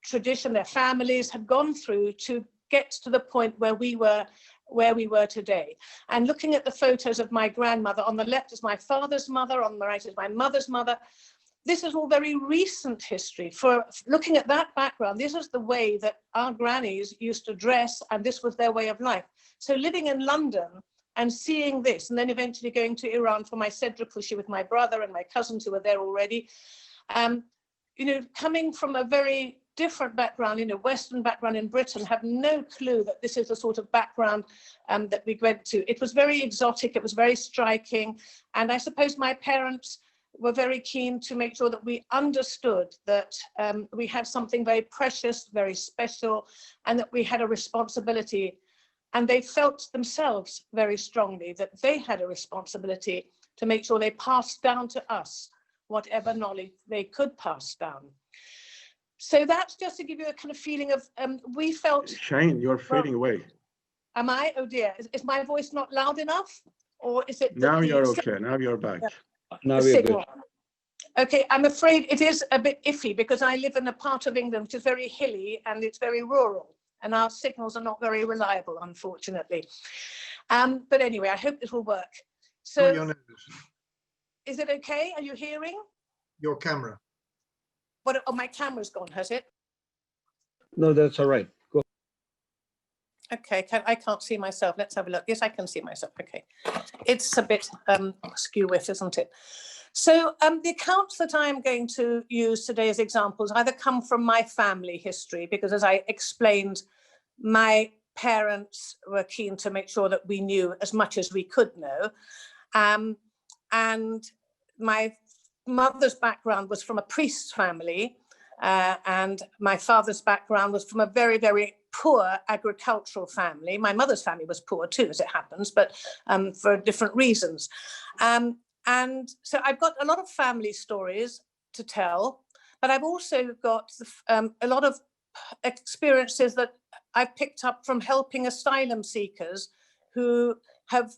tradition, their families had gone through to get to the point where we were today. And looking at the photos of my grandmother, on the left is my father's mother, on the right is my mother's mother. This is all very recent history. For looking at that background, this is the way that our grannies used to dress, and this was their way of life. So living in London and seeing this, and then eventually going to Iran for my Sedra with my brother and my cousins who were there already, coming from a very different background, Western background in Britain, have no clue that this is the sort of background that we went to. It was very exotic, it was very striking, and I suppose my parents were very keen to make sure that we understood that we had something very precious, very special, and that we had a responsibility. And they felt themselves very strongly that they had a responsibility to make sure they passed down to us whatever knowledge they could pass down. So that's just to give you a kind of feeling of, we felt— Shahin, you're fading away. Am I? Oh dear, is my voice not loud enough? Or is it— Now you're okay, now you're back. Yeah. Now we're good. Okay, I'm afraid it is a bit iffy because I live in a part of England which is very hilly and it's very rural, and our signals are not very reliable, unfortunately. But anyway, I hope this will work. So, is it okay? Are you hearing? Your camera. What? Oh, my camera's gone, has it? No, that's all right. Go. Okay, I can't see myself. Let's have a look. Yes, I can see myself. Okay, it's a bit skew with, isn't it? So the accounts that I'm going to use today as examples either come from my family history, because as I explained, my parents were keen to make sure that we knew as much as we could know. And my mother's background was from a priest's family, and my father's background was from a very, very poor agricultural family. My mother's family was poor too, as it happens, but for different reasons. And so I've got a lot of family stories to tell, but I've also got a lot of experiences that I've picked up from helping asylum seekers who have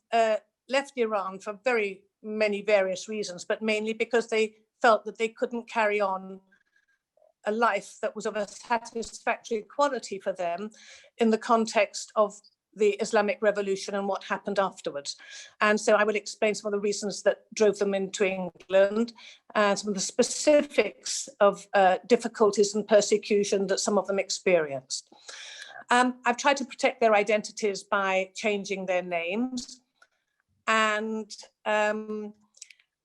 left Iran for very many various reasons, but mainly because they felt that they couldn't carry on a life that was of a satisfactory quality for them in the context of the Islamic Revolution and what happened afterwards. And so I will explain some of the reasons that drove them into England and some of the specifics of difficulties and persecution that some of them experienced. I've tried to protect their identities by changing their names. And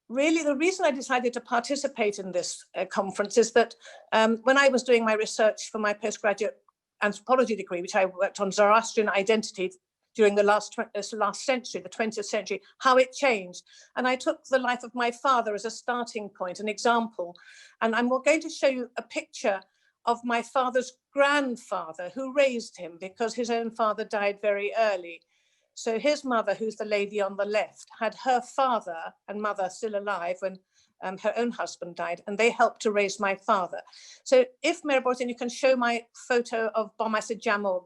really the reason I decided to participate in this conference is that when I was doing my research for my postgraduate anthropology degree, which I worked on Zoroastrian identity during the last century, the 20th century, how it changed. And I took the life of my father as a starting point, an example. And I'm going to show you a picture of my father's grandfather who raised him because his own father died very early. So his mother, who's the lady on the left, had her father and mother still alive when her own husband died, and they helped to raise my father. So if Mehrborzin, you can show my photo of Bomas Jamog,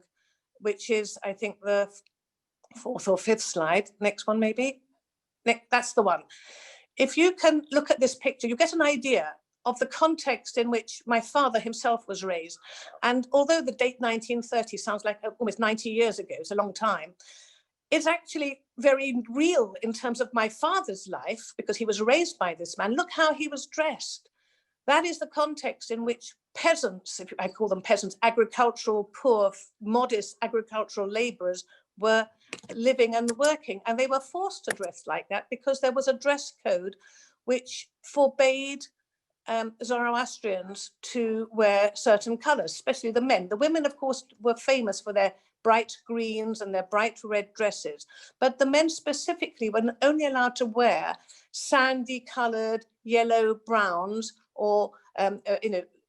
which is, I think, the 4th or 5th slide. Next one, maybe. That's the one. If you can look at this picture, you get an idea of the context in which my father himself was raised. And although the date 1930 sounds like almost 90 years ago, it's a long time, it's actually very real in terms of my father's life because he was raised by this man. Look how he was dressed. That is the context in which peasants, if I call them peasants, agricultural, poor, modest agricultural laborers were living and working. And they were forced to dress like that because there was a dress code which forbade Zoroastrians to wear certain colors, especially the men. The women, of course, were famous for their bright greens and their bright red dresses. But the men specifically were only allowed to wear sandy colored yellow browns or,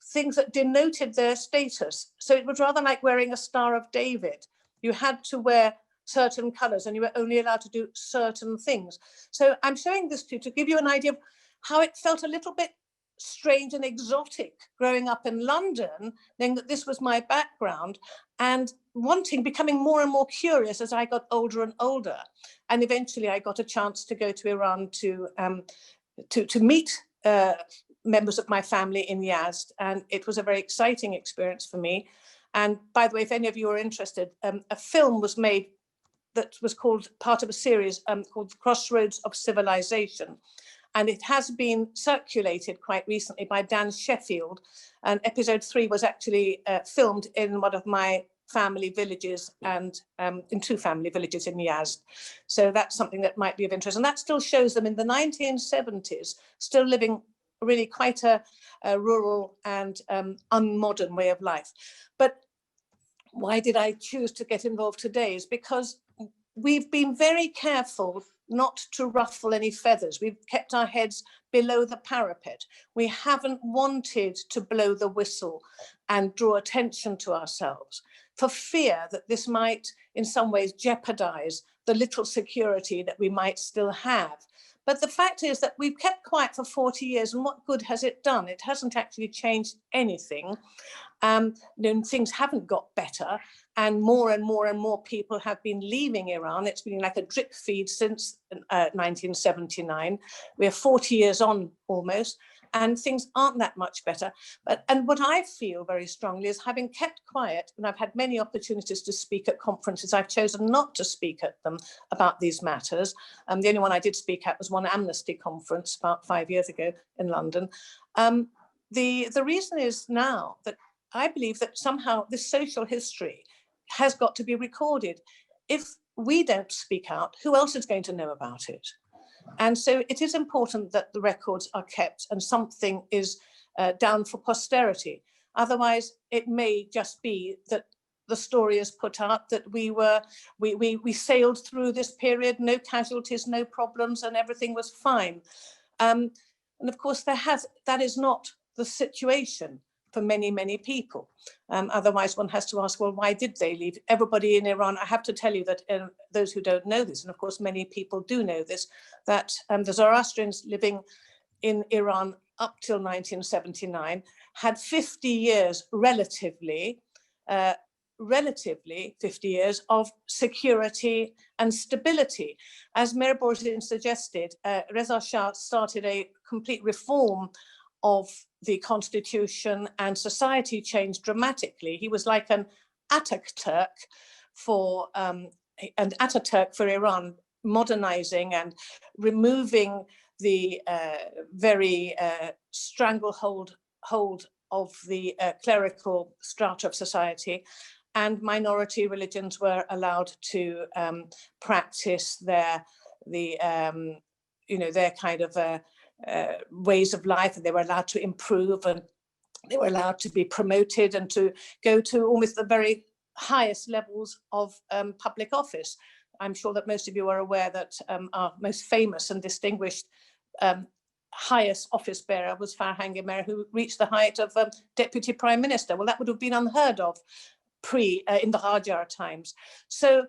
things that denoted their status. So it was rather like wearing a Star of David. You had to wear certain colors and you were only allowed to do certain things. So I'm showing this to you to give you an idea of how it felt a little bit strange and exotic growing up in London, knowing that this was my background and becoming more and more curious as I got older and older. And eventually I got a chance to go to Iran to meet members of my family in Yazd. And it was a very exciting experience for me. And by the way, if any of you are interested, a film was made that was called part of a series called Crossroads of Civilization. And it has been circulated quite recently by Dan Sheffield. And episode 3 was actually filmed in one of my family villages and in 2 family villages in Yazd. So that's something that might be of interest. And that still shows them in the 1970s, still living really quite a rural and unmodern way of life. But why did I choose to get involved today is because we've been very careful not to ruffle any feathers. We've kept our heads below the parapet. We haven't wanted to blow the whistle and draw attention to ourselves for fear that this might in some ways jeopardize the little security that we might still have. But the fact is that we've kept quiet for 40 years, and what good has it done? It hasn't actually changed anything. Things haven't got better, and more people have been leaving Iran. It's been like a drip feed since 1979. We're 40 years on almost, and things aren't that much better. And what I feel very strongly is, having kept quiet, and I've had many opportunities to speak at conferences, I've chosen not to speak at them about these matters. The only one I did speak at was one Amnesty conference about 5 years ago in London. The reason is now that I believe that somehow this social history has got to be recorded. If we don't speak out, who else is going to know about it? And so it is important that the records are kept and something is down for posterity. Otherwise, it may just be that the story is put out that we sailed through this period, no casualties, no problems, and everything was fine. And of course, that is not the situation. for many, many people. Otherwise, one has to ask, well, why did they leave? Everybody in Iran, I have to tell you that those who don't know this, and of course, many people do know this, that the Zoroastrians living in Iran up till 1979 had 50 years relatively 50 years of security and stability. As Mehrborzin suggested, Reza Shah started a complete reform of the constitution, and society changed dramatically. He was like an Ataturk for Iran, modernizing and removing the very stranglehold of the clerical strata of society, and minority religions were allowed to practice their kind of ways of life, and they were allowed to improve, and they were allowed to be promoted and to go to almost the very highest levels of public office. I'm sure that most of you are aware that our most famous and distinguished highest office bearer was Farhang Gemer, who reached the height of deputy prime minister. Well, that would have been unheard of in the Qajar times. So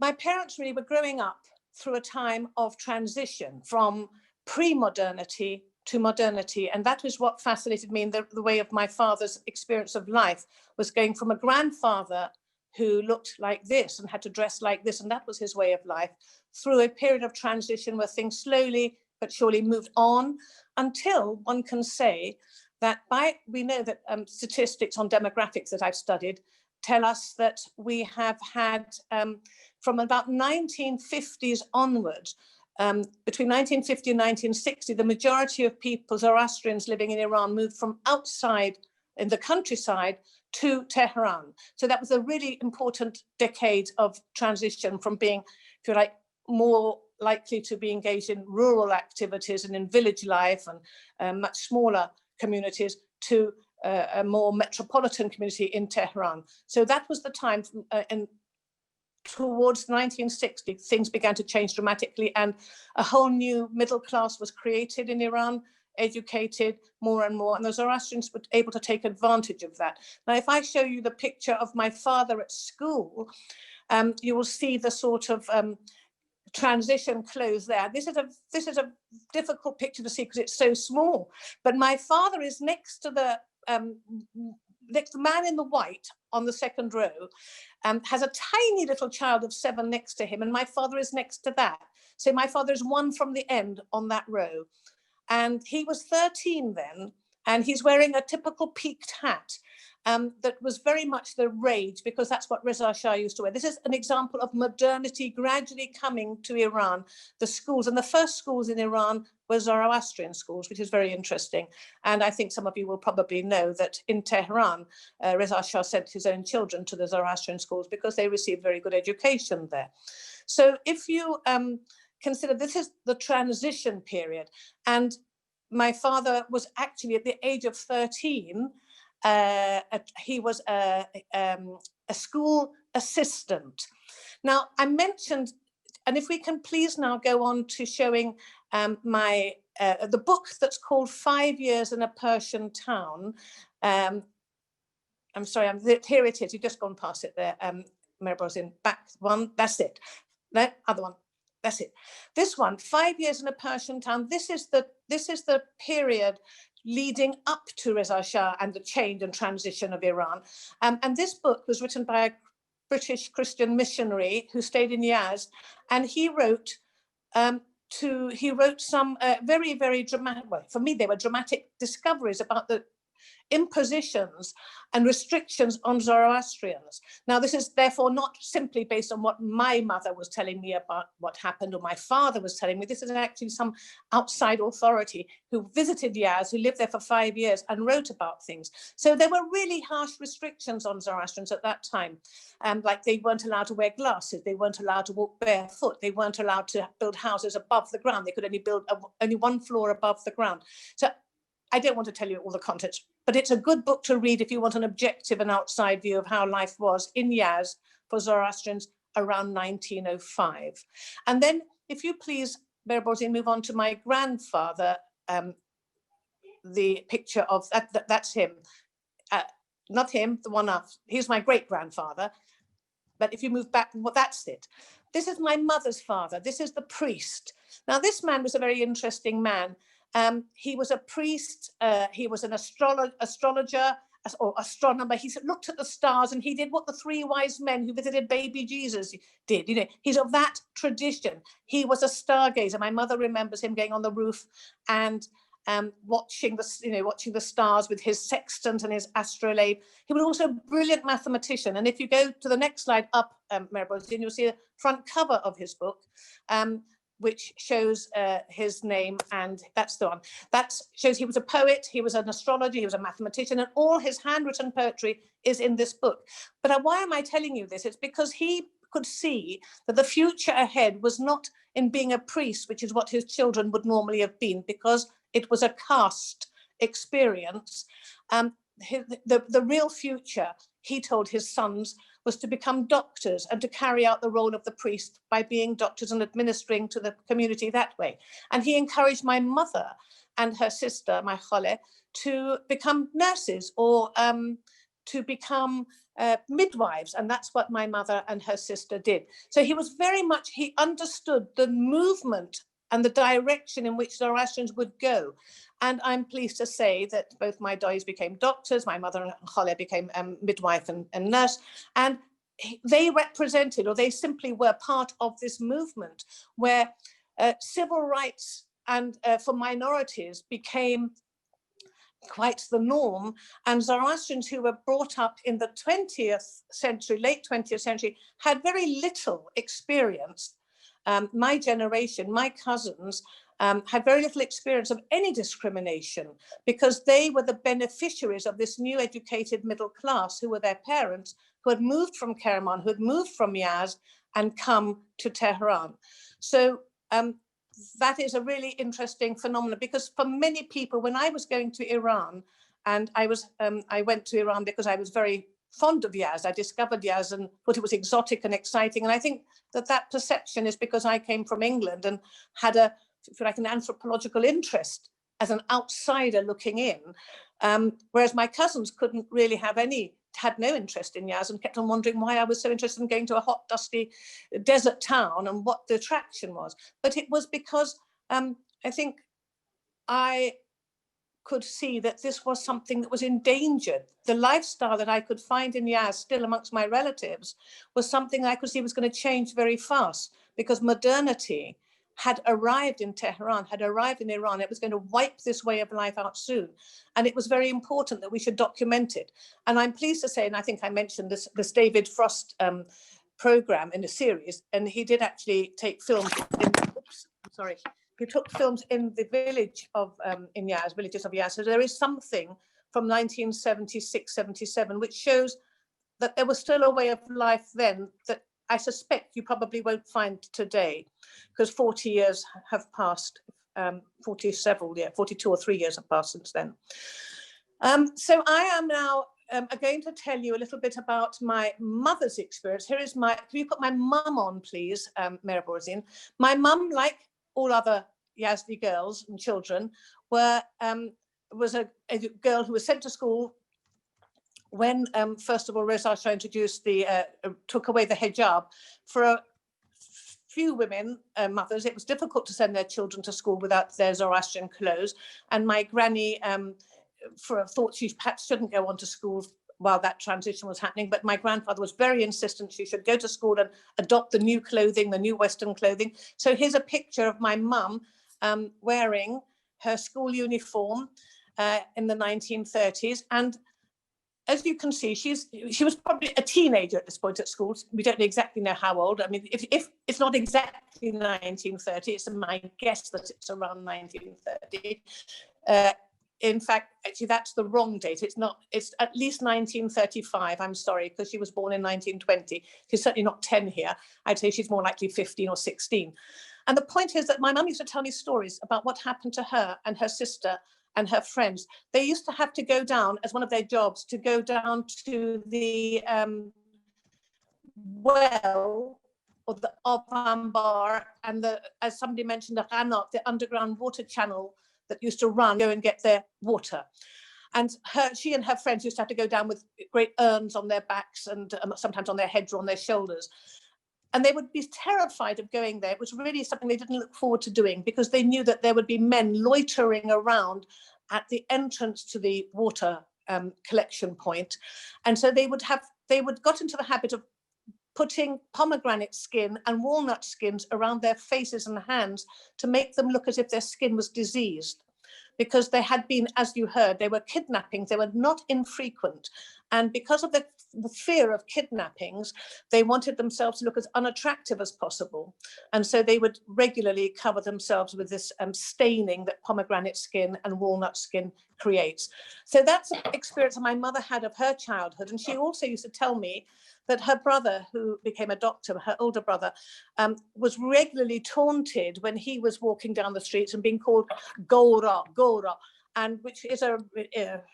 my parents really were growing up through a time of transition from pre-modernity to modernity, and that was what fascinated me in the way of my father's experience of life, was going from a grandfather who looked like this and had to dress like this, and that was his way of life, through a period of transition where things slowly but surely moved on, until one can say that we know that statistics on demographics that I've studied tell us that we have had from about 1950s onwards, between 1950 and 1960, the majority of people, Zoroastrians living in Iran, moved from outside in the countryside to Tehran. So that was a really important decade of transition from being, if you like, more likely to be engaged in rural activities and in village life and much smaller communities, to a more metropolitan community in Tehran. So that was the time, and towards 1960, things began to change dramatically, and a whole new middle class was created in Iran, educated more and more, and the Zoroastrians were able to take advantage of that. Now, if I show you the picture of my father at school, you will see the sort of transition clothes there. This is a difficult picture to see because it's so small, but my father is next to the man in the white on the second row, has a tiny little child of 7 next to him, and my father is next to that. So my father is one from the end on that row. And he was 13 then, and he's wearing a typical peaked hat that was very much the rage, because that's what Reza Shah used to wear. This is an example of modernity gradually coming to Iran. The schools, and the first schools in Iran were Zoroastrian schools, which is very interesting. And I think some of you will probably know that in Tehran, Reza Shah sent his own children to the Zoroastrian schools because they received very good education there. So if you consider this is the transition period, and my father was actually at the age of 13, he was a school assistant. Now, I mentioned, and if we can please now go on to showing the book that's called 5 Years in a Persian Town. I'm sorry, here it is. You've just gone past it there, Mehrborzin. Back one, that's it. No, other one. That's it. This one, 5 Years in a Persian Town. This is the period leading up to Reza Shah and the change and transition of Iran. And this book was written by a British Christian missionary who stayed in Yazd, and he wrote some very, very dramatic, well, for me, they were dramatic discoveries about the impositions and restrictions on Zoroastrians. Now, this is therefore not simply based on what my mother was telling me about what happened, or my father was telling me. This is actually some outside authority who visited Yazd, who lived there for 5 years and wrote about things. So there were really harsh restrictions on Zoroastrians at that time. Like they weren't allowed to wear glasses, they weren't allowed to walk barefoot, they weren't allowed to build houses above the ground. They could only build only 1 floor above the ground. So I don't want to tell you all the contents, but it's a good book to read if you want an objective and outside view of how life was in Yazd for Zoroastrians around 1905. And then, if you please, Mehrborzin, move on to my grandfather, the picture of that's him. Not him, the one after. He's my great-grandfather. But if you move back, well, that's it. This is my mother's father. This is the priest. Now, this man was a very interesting man. He was a priest. He was an astrologer or astronomer. He looked at the stars, and he did what the three wise men who visited baby Jesus did. You know, he's of that tradition. He was a stargazer. My mother remembers him going on the roof and watching the stars with his sextant and his astrolabe. He was also a brilliant mathematician. And if you go to the next slide up, Mehrborzin, you'll see the front cover of his book, which shows his name, and that's the one. That shows he was a poet, he was an astrologer, he was a mathematician, and all his handwritten poetry is in this book. But why am I telling you this? It's because he could see that the future ahead was not in being a priest, which is what his children would normally have been, because it was a caste experience. The real future, he told his sons, was to become doctors and to carry out the role of the priest by being doctors and administering to the community that way. And he encouraged my mother and her sister, my khale, to become nurses or to become midwives. And that's what my mother and her sister did. So he was very much, he understood the movement and the direction in which Zoroastrians would go. And I'm pleased to say that both my dais became doctors, my mother and khale became midwife and nurse, and they represented, or they simply were part of this movement where civil rights and for minorities became quite the norm. And Zoroastrians who were brought up in the 20th century, late 20th century, had very little experience. My generation, my cousins, had very little experience of any discrimination because they were the beneficiaries of this new educated middle class who were their parents, who had moved from Kerman, who had moved from Yazd and come to Tehran. So that is a really interesting phenomenon, because for many people, when I was going to Iran, and I went to Iran because I was very fond of Yazd. I discovered Yazd and thought it was exotic and exciting. And I think that perception is because I came from England and had an anthropological interest as an outsider looking in, whereas my cousins couldn't really had no interest in Yazd and kept on wondering why I was so interested in going to a hot, dusty desert town and what the attraction was. But it was because I think I could see that this was something that was endangered. The lifestyle that I could find in Yazd still amongst my relatives was something I could see was going to change very fast, because modernity had arrived in Tehran, had arrived in Iran. It was going to wipe this way of life out soon. And it was very important that we should document it. And I'm pleased to say, and I think I mentioned this David Frost program in a series, and he did actually take films he took films in the village of villages of Yazd. So there is something from 1976, 77, which shows that there was still a way of life then that I suspect you probably won't find today, because 40 years have passed, 42 or 3 years have passed since then. So I am now going to tell you a little bit about my mother's experience. Here is can you put my mum on, please, Mehrborzin? My mum, like all other Yazdi girls and children, was a girl who was sent to school when, first of all, Reza Shah introduced took away the hijab. For a few women, mothers, it was difficult to send their children to school without their Zoroastrian clothes. And my granny thought she perhaps shouldn't go on to school while that transition was happening. But my grandfather was very insistent she should go to school and adopt the new clothing, the new Western clothing. So here's a picture of my mum wearing her school uniform in the 1930s. And as you can see, she was probably a teenager at this point at school. We don't exactly know how old. I mean, if it's not exactly 1930, it's my guess that it's around 1930. In fact, actually, that's the wrong date. It's at least 1935. I'm sorry, because she was born in 1920. She's certainly not 10 here. I'd say she's more likely 15 or 16. And the point is that my mum used to tell me stories about what happened to her and her sister and her friends. They used to have to go down as one of their jobs to go down to the well or the Ambar and as somebody mentioned, the Qanat, the underground water channel that used to go and get their water. And she and her friends used to have to go down with great urns on their backs and sometimes on their heads or on their shoulders. And they would be terrified of going there. It was really something they didn't look forward to doing, because they knew that there would be men loitering around at the entrance to the water collection point. And so they got into the habit of putting pomegranate skin and walnut skins around their faces and hands to make them look as if their skin was diseased. Because they had been, as you heard, they were kidnappings, they were not infrequent. And because of the fear of kidnappings, they wanted themselves to look as unattractive as possible. And so they would regularly cover themselves with this staining that pomegranate skin and walnut skin creates. So that's an experience that my mother had of her childhood. And she also used to tell me that her brother, who became a doctor, her older brother, was regularly taunted when he was walking down the streets and being called Gora, Gora, and which is a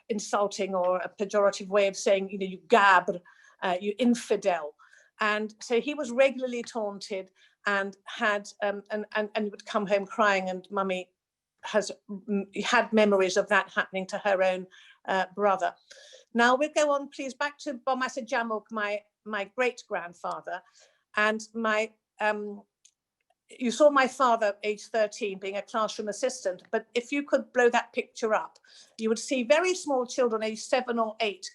insulting or a pejorative way of saying, you know, you gabr, you infidel. And so he was regularly taunted and had and would come home crying, and mummy had memories of that happening to her own brother. Now we'll go on, please, back to Bomasa Jamok, my great-grandfather. And you saw my father, age 13, being a classroom assistant, but if you could blow that picture up, you would see very small children, age 7 or 8,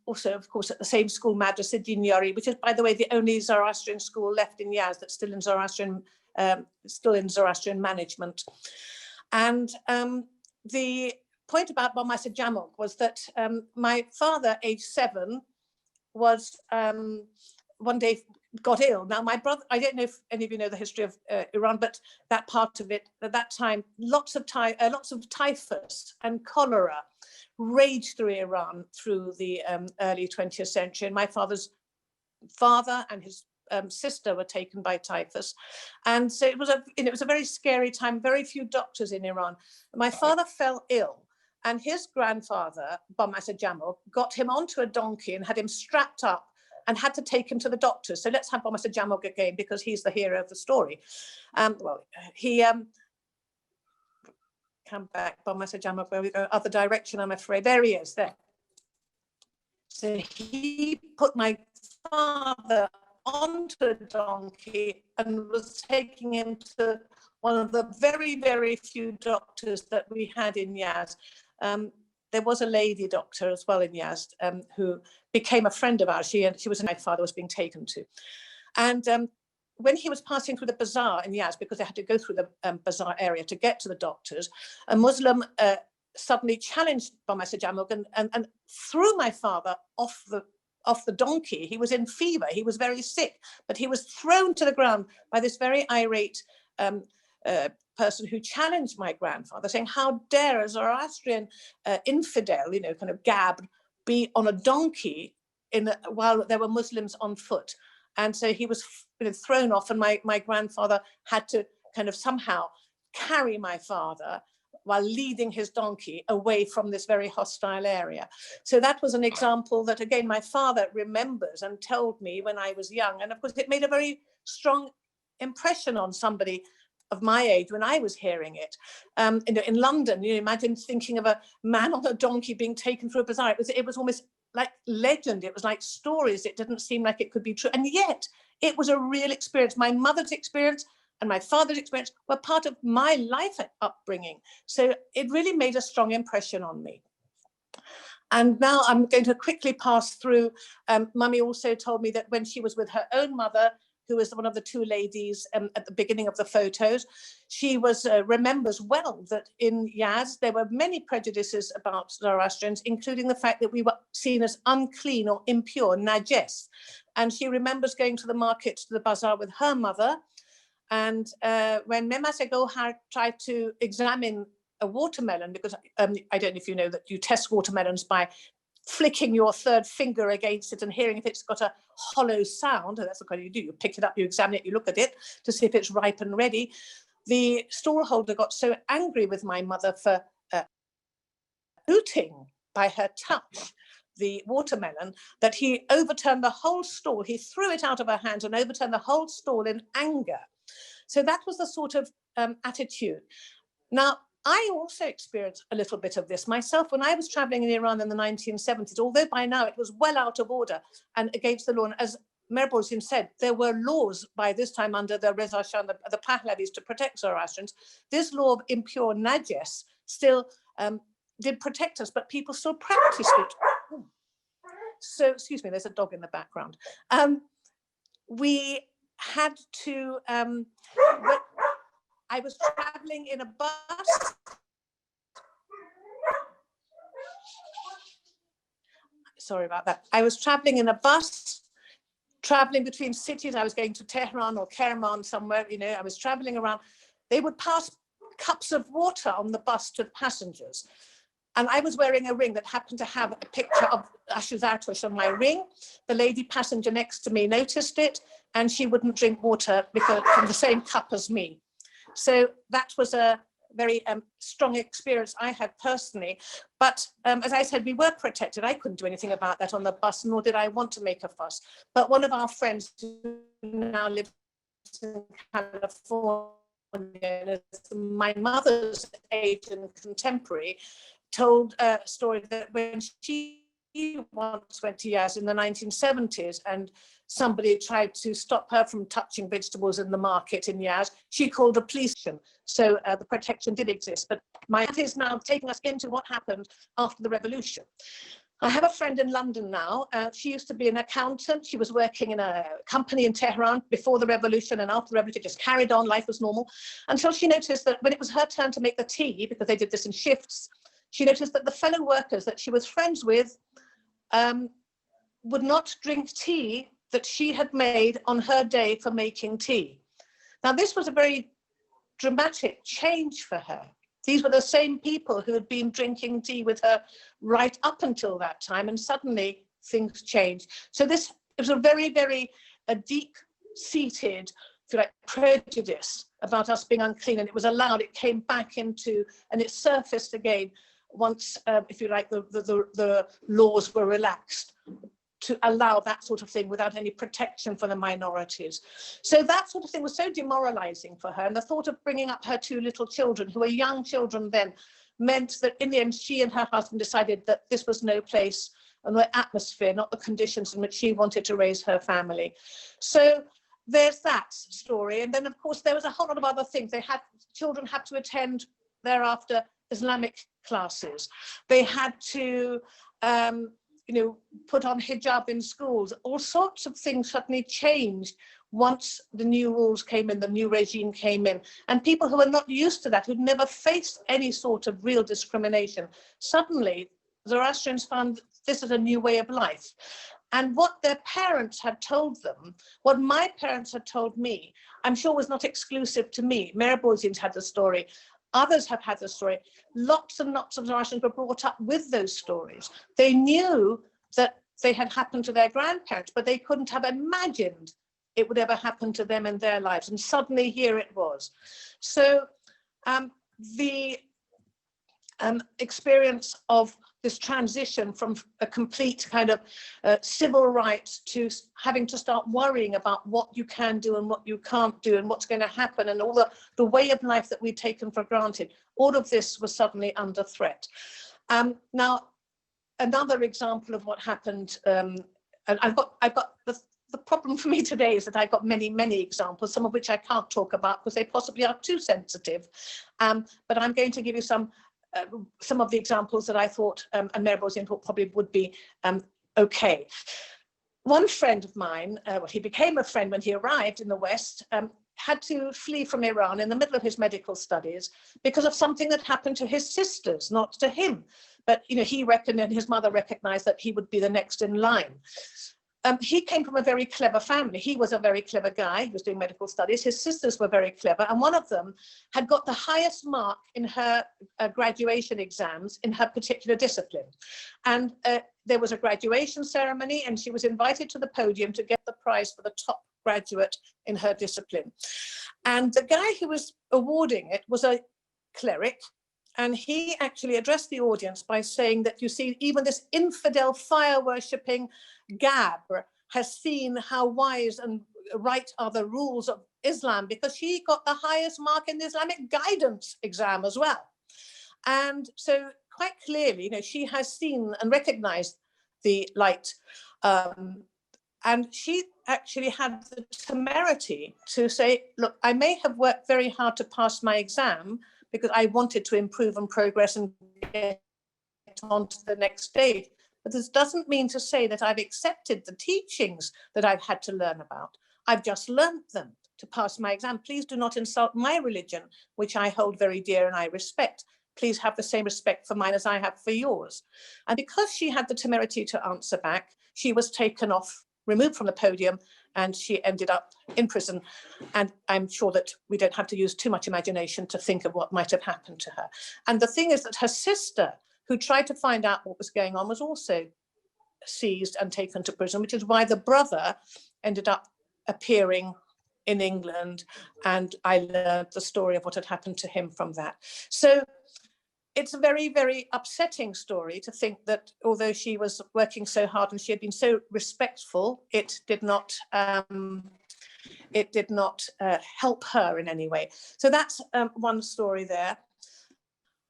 also, of course, at the same school, Madrasa Dinyari, which is, by the way, the only Zoroastrian school left in Yazd that's still in Zoroastrian management. And the point about Bomasa Jamok was that my father, age 7, was one day got ill. Now, my brother, I don't know if any of you know the history of Iran, but that part of it, at that time, lots of typhus and cholera raged through Iran through the early 20th century. And my father's father and his sister were taken by typhus. And so it was a very scary time, very few doctors in Iran. My father fell ill. And his grandfather, Bomasa Jamok, got him onto a donkey and had him strapped up and had to take him to the doctors. So let's have Bomasa Jamok again, because he's the hero of the story. Come back, Bomasa Jamok, where we go, other direction, I'm afraid. There he is, there. So he put my father onto a donkey and was taking him to one of the very, very few doctors that we had in Yazd. There was a lady doctor as well in Yazd who became a friend of ours. She was my father was being taken to. And when he was passing through the bazaar in Yazd, because they had to go through the bazaar area to get to the doctors, a Muslim suddenly challenged Bomasa Jamok and threw my father off the donkey. He was in fever, he was very sick, but he was thrown to the ground by this very irate person who challenged my grandfather, saying, how dare a Zoroastrian infidel, you know, kind of gab, be on a donkey while there were Muslims on foot. And so he was thrown off, and my grandfather had to kind of somehow carry my father while leading his donkey away from this very hostile area. So that was an example that, again, my father remembers and told me when I was young. And of course, it made a very strong impression on somebody of my age when I was hearing it. In London, you know, imagine thinking of a man on a donkey being taken through a bazaar. It was almost like legend. It was like stories. It didn't seem like it could be true. And yet it was a real experience. My mother's experience and my father's experience were part of my life upbringing. So it really made a strong impression on me. And now I'm going to quickly pass through. Mummy also told me that when she was with her own mother, who was one of the two ladies at the beginning of the photos, she remembers well that in Yazd there were many prejudices about Zoroastrians, including the fact that we were seen as unclean or impure, najes. And she remembers going to the market, to the bazaar with her mother. And when Memase Gohar tried to examine a watermelon, because I don't know if you know that you test watermelons by flicking your third finger against it and hearing if it's got a hollow sound. That's what you do. You pick it up, you examine it, you look at it to see if it's ripe and ready. The stallholder got so angry with my mother for hooting by her touch the watermelon that he overturned the whole stall. He threw it out of her hands and overturned the whole stall in anger. So that was the sort of attitude. Now, I also experienced a little bit of this myself when I was traveling in Iran in the 1970s, although by now it was well out of order and against the law. And as Mehrborzin said, there were laws by this time under the Reza Shah, the Pahlavis, to protect Zoroastrians. This law of impure najes still did protect us, but people still practiced it. So, excuse me, there's a dog in the background. We had to, I was traveling in a bus. Sorry about that. I was traveling in a bus, traveling between cities. I was going to Tehran or Kerman somewhere, you know, I was traveling around. They would pass cups of water on the bus to the passengers. And I was wearing a ring that happened to have a picture of Ashuzartush on my ring. The lady passenger next to me noticed it, and she wouldn't drink water because from the same cup as me. So that was a very strong experience I had personally. But as I said, we were protected. I couldn't do anything about that on the bus, nor did I want to make a fuss. But one of our friends who now lives in California, my mother's age and contemporary, told a story that when she once went to Yaz in the 1970s and somebody tried to stop her from touching vegetables in the market in Yaz, she called the police. So the protection did exist. But that is now taking us into what happened after the revolution. I have a friend in London now. She used to be an accountant. She was working in a company in Tehran before the revolution, and after the revolution just carried on, life was normal, until she noticed that when it was her turn to make the tea, because they did this in shifts, she noticed that the fellow workers that she was friends with would not drink tea that she had made on her day for making tea. Now, this was a very dramatic change for her. These were the same people who had been drinking tea with her right up until that time, and suddenly things changed. So this was a very, very deep-seated, if you like, prejudice about us being unclean, and it was allowed, it came back into, and it surfaced again once, if you like, the laws were relaxed to allow that sort of thing without any protection for the minorities. So that sort of thing was so demoralizing for her. And the thought of bringing up her two little children, who were young children then, meant that in the end, she and her husband decided that this was no place and the atmosphere, not the conditions in which she wanted to raise her family. So there's that story. And then, of course, there was a whole lot of other things. Children had to attend thereafter Islamic classes. They had to, put on hijab in schools. All sorts of things suddenly changed once the new rules came in, the new regime came in. And people who were not used to that, who'd never faced any sort of real discrimination, suddenly Zoroastrians found this is a new way of life. And what their parents had told them, what my parents had told me, I'm sure was not exclusive to me. Mehrborzins had the story. Others have had the story. Lots and lots of Zoroastrians were brought up with those stories. They knew that they had happened to their grandparents, but they couldn't have imagined it would ever happen to them in their lives. And suddenly here it was. So the experience of this transition from a complete kind of civil rights to having to start worrying about what you can do and what you can't do and what's going to happen, and all the way of life that we'd taken for granted, all of this was suddenly under threat. Now, another example of what happened, and I've got the problem for me today is that I've got many, many examples, some of which I can't talk about because they possibly are too sensitive. But I'm going to give you some of the examples that I thought, and Mehrborzin thought probably would be okay. One friend of mine, well, he became a friend when he arrived in the West, had to flee from Iran in the middle of his medical studies because of something that happened to his sisters, not to him. But he reckoned, and his mother recognized, that he would be the next in line. He came from a very clever family. He was a very clever guy. He was doing medical studies. His sisters were very clever. And one of them had got the highest mark in her graduation exams in her particular discipline. And there was a graduation ceremony, and she was invited to the podium to get the prize for the top graduate in her discipline. And the guy who was awarding it was a cleric. And he actually addressed the audience by saying that, you see, even this infidel fire-worshipping Gabr has seen how wise and right are the rules of Islam, because she got the highest mark in the Islamic guidance exam as well. And so quite clearly, she has seen and recognized the light. And she actually had the temerity to say, look, I may have worked very hard to pass my exam because I wanted to improve and progress and get on to the next stage. But this doesn't mean to say that I've accepted the teachings that I've had to learn about. I've just learned them to pass my exam. Please do not insult my religion, which I hold very dear and I respect. Please have the same respect for mine as I have for yours. And because she had the temerity to answer back, she was taken off, removed from the podium, and she ended up in prison. And I'm sure that we don't have to use too much imagination to think of what might have happened to her. And the thing is that her sister, who tried to find out what was going on, was also seized and taken to prison, which is why the brother ended up appearing in England. And I learned the story of what had happened to him from that. So it's a very, very upsetting story to think that although she was working so hard and she had been so respectful, it did not help her in any way. So that's one story there.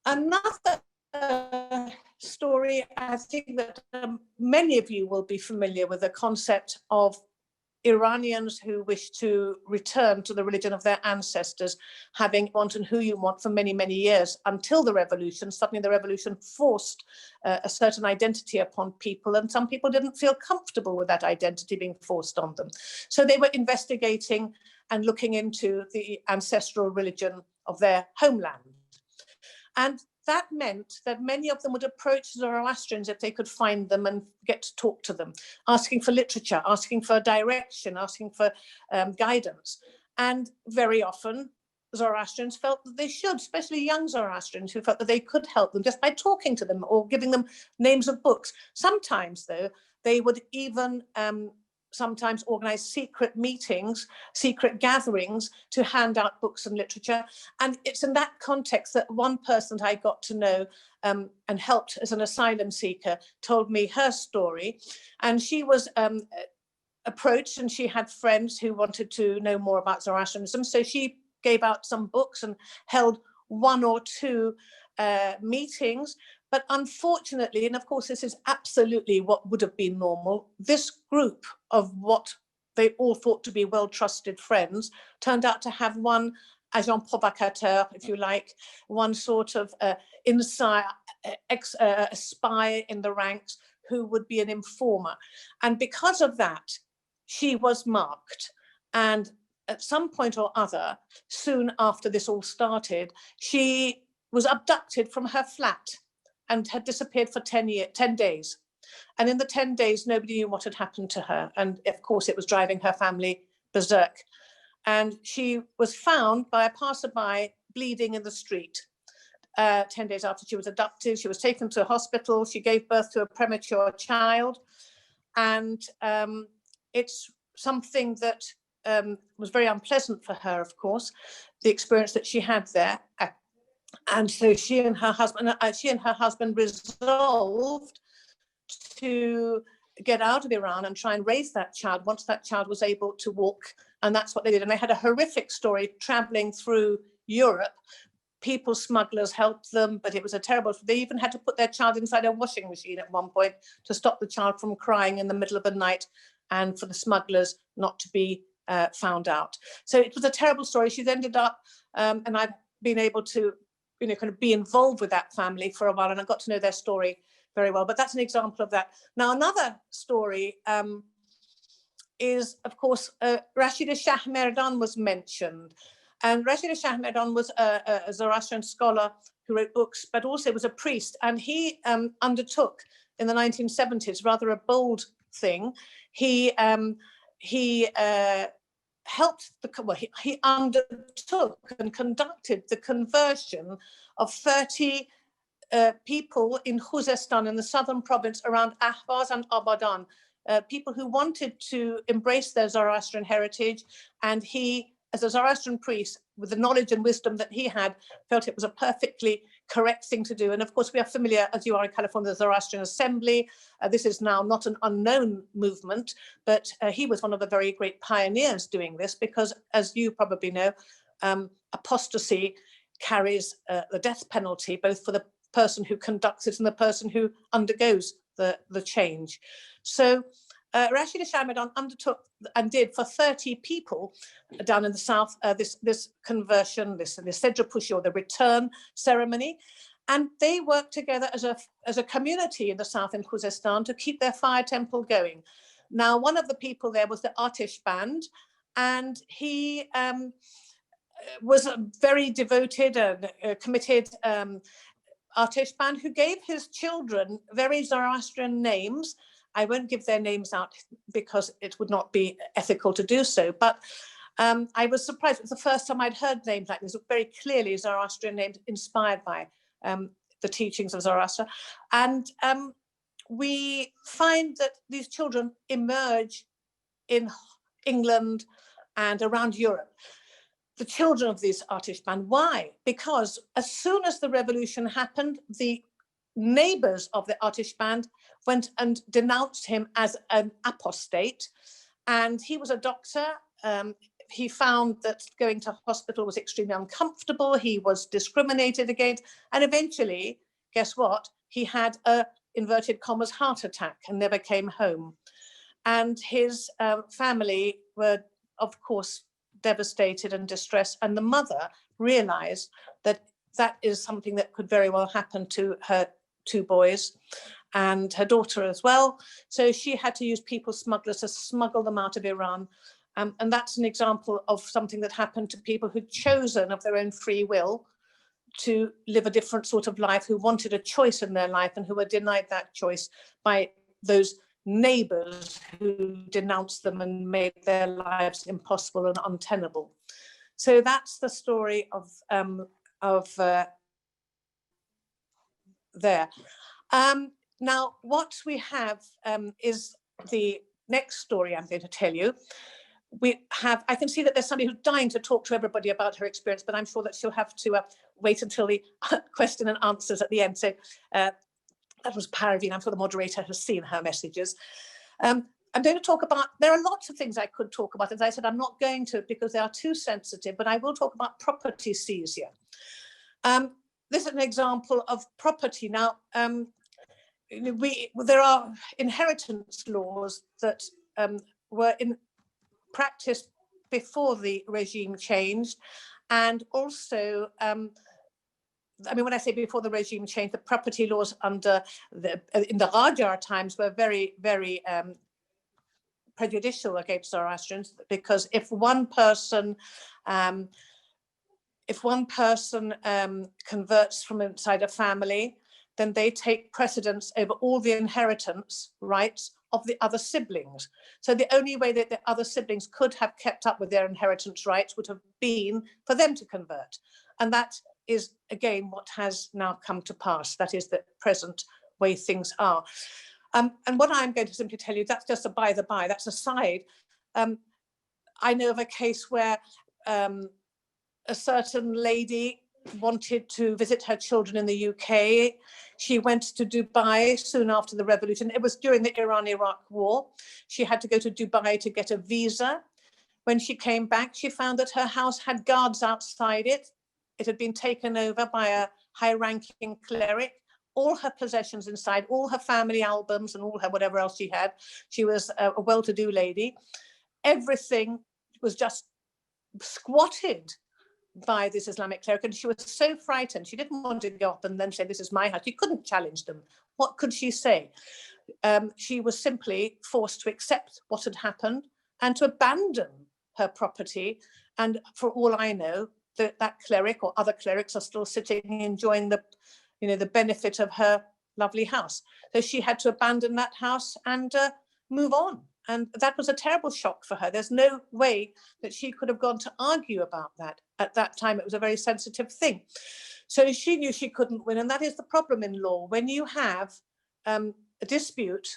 Another story, I think that many of you will be familiar with the concept of Iranians who wish to return to the religion of their ancestors, having wanted who you want for many, many years until the revolution. Suddenly the revolution forced a certain identity upon people, and some people didn't feel comfortable with that identity being forced on them. So they were investigating and looking into the ancestral religion of their homeland. And that meant that many of them would approach Zoroastrians if they could find them and get to talk to them, asking for literature, asking for direction, asking for guidance. And very often, Zoroastrians felt that they should, especially young Zoroastrians who felt that they could help them just by talking to them or giving them names of books. Sometimes, though, they would even sometimes organize secret meetings, secret gatherings to hand out books and literature. And it's in that context that one person I got to know and helped as an asylum seeker told me her story. And she was approached and she had friends who wanted to know more about Zoroastrianism. So she gave out some books and held one or two meetings. But unfortunately, and of course, this is absolutely what would have been normal, this group of what they all thought to be well-trusted friends turned out to have one agent provocateur, if you like, one sort of inside spy in the ranks who would be an informer. And because of that, she was marked. And at some point or other, soon after this all started, she was abducted from her flat and had disappeared for 10 days. And in the 10 days, nobody knew what had happened to her. And of course, it was driving her family berserk. And she was found by a passerby bleeding in the street. 10 days after she was abducted, she was taken to a hospital. She gave birth to a premature child. And it's something that was very unpleasant for her, of course, the experience that she had there. And so she and her husband resolved to get out of Iran and try and raise that child once that child was able to walk. And that's what they did. And they had a horrific story traveling through Europe. People smugglers helped them, but it was a terrible, they even had to put their child inside a washing machine at one point to stop the child from crying in the middle of the night and for the smugglers not to be found out. So it was a terrible story. She's ended up, and I've been able to kind of be involved with that family for a while, and I got to know their story very well. But that's an example of that. Now, another story is, of course, Rashida Shah Merdan was mentioned. And Rashida Shah Merdan was a Zoroastrian scholar who wrote books, but also was a priest. And he undertook in the 1970s rather a bold thing. He undertook and conducted the conversion of 30 people in Khuzestan, in the southern province around Ahvaz and Abadan, people who wanted to embrace their Zoroastrian heritage. And he, as a Zoroastrian priest, with the knowledge and wisdom that he had, felt it was a perfectly correct thing to do. And of course, we are familiar, as you are in California, the Zoroastrian Assembly. This is now not an unknown movement, but he was one of the very great pioneers doing this because, as you probably know, apostasy carries the death penalty, both for the person who conducts it and the person who undergoes the change. So Rashid Shahmedan undertook and did for 30 people down in the south this conversion, this Sedrapushi, or the return ceremony. And they worked together as a community in the south in Khuzestan to keep their fire temple going. Now, one of the people there was the Atesh Band, and he was a very devoted and committed Atesh Band who gave his children very Zoroastrian names. I won't give their names out because it would not be ethical to do so, but I was surprised. It was the first time I'd heard names like this, very clearly Zoroastrian names inspired by the teachings of Zoroaster. And we find that these children emerge in England and around Europe. The children of this Atesh Band. Why? Because as soon as the revolution happened, the neighbors of the Atesh Band went and denounced him as an apostate. And he was a doctor. He found that going to hospital was extremely uncomfortable. He was discriminated against. And eventually, guess what? He had a, inverted commas, heart attack and never came home. And his family were, of course, devastated and distressed. And the mother realized that that is something that could very well happen to her two boys and her daughter as well. So she had to use people smugglers to smuggle them out of Iran. And that's an example of something that happened to people who'd chosen of their own free will to live a different sort of life, who wanted a choice in their life and who were denied that choice by those neighbors who denounced them and made their lives impossible and untenable. So that's the story of there. Now, what we have is the next story I'm going to tell you. I can see that there's somebody who's dying to talk to everybody about her experience, but I'm sure that she'll have to wait until the question and answers at the end. So that was Paraveen. I'm sure the moderator has seen her messages. I'm going to talk about, there are lots of things I could talk about. As I said, I'm not going to because they are too sensitive, but I will talk about property seizure. This is an example of property. Now, there are inheritance laws that were in practice before the regime changed, and also, I mean, when I say before the regime changed, the property laws in the Qajar times were very, very prejudicial against Zoroastrians, because if one person converts from inside a family, then they take precedence over all the inheritance rights of the other siblings. So the only way that the other siblings could have kept up with their inheritance rights would have been for them to convert. And that is, again, what has now come to pass. That is the present way things are. And what I'm going to simply tell you, that's just a by the by, that's a side. I know of a case where a certain lady wanted to visit her children in the UK. She went to Dubai soon after the revolution. It was during the Iran-Iraq war. She had to go to Dubai to get a visa. When she came back, she found that her house had guards outside it. It had been taken over by a high-ranking cleric. All her possessions inside, all her family albums and all her whatever else she had. She was a well-to-do lady. Everything was just squatted by this Islamic cleric, and she was so frightened. She didn't want to go up and then say, this is my house. She couldn't challenge them. What could she say? She was simply forced to accept what had happened and to abandon her property. And for all I know, that cleric or other clerics are still sitting enjoying the benefit of her lovely house. So she had to abandon that house and move on. And that was a terrible shock for her. There's no way that she could have gone to argue about that. At that time, it was a very sensitive thing. So she knew she couldn't win. And that is the problem in law. When you have a dispute,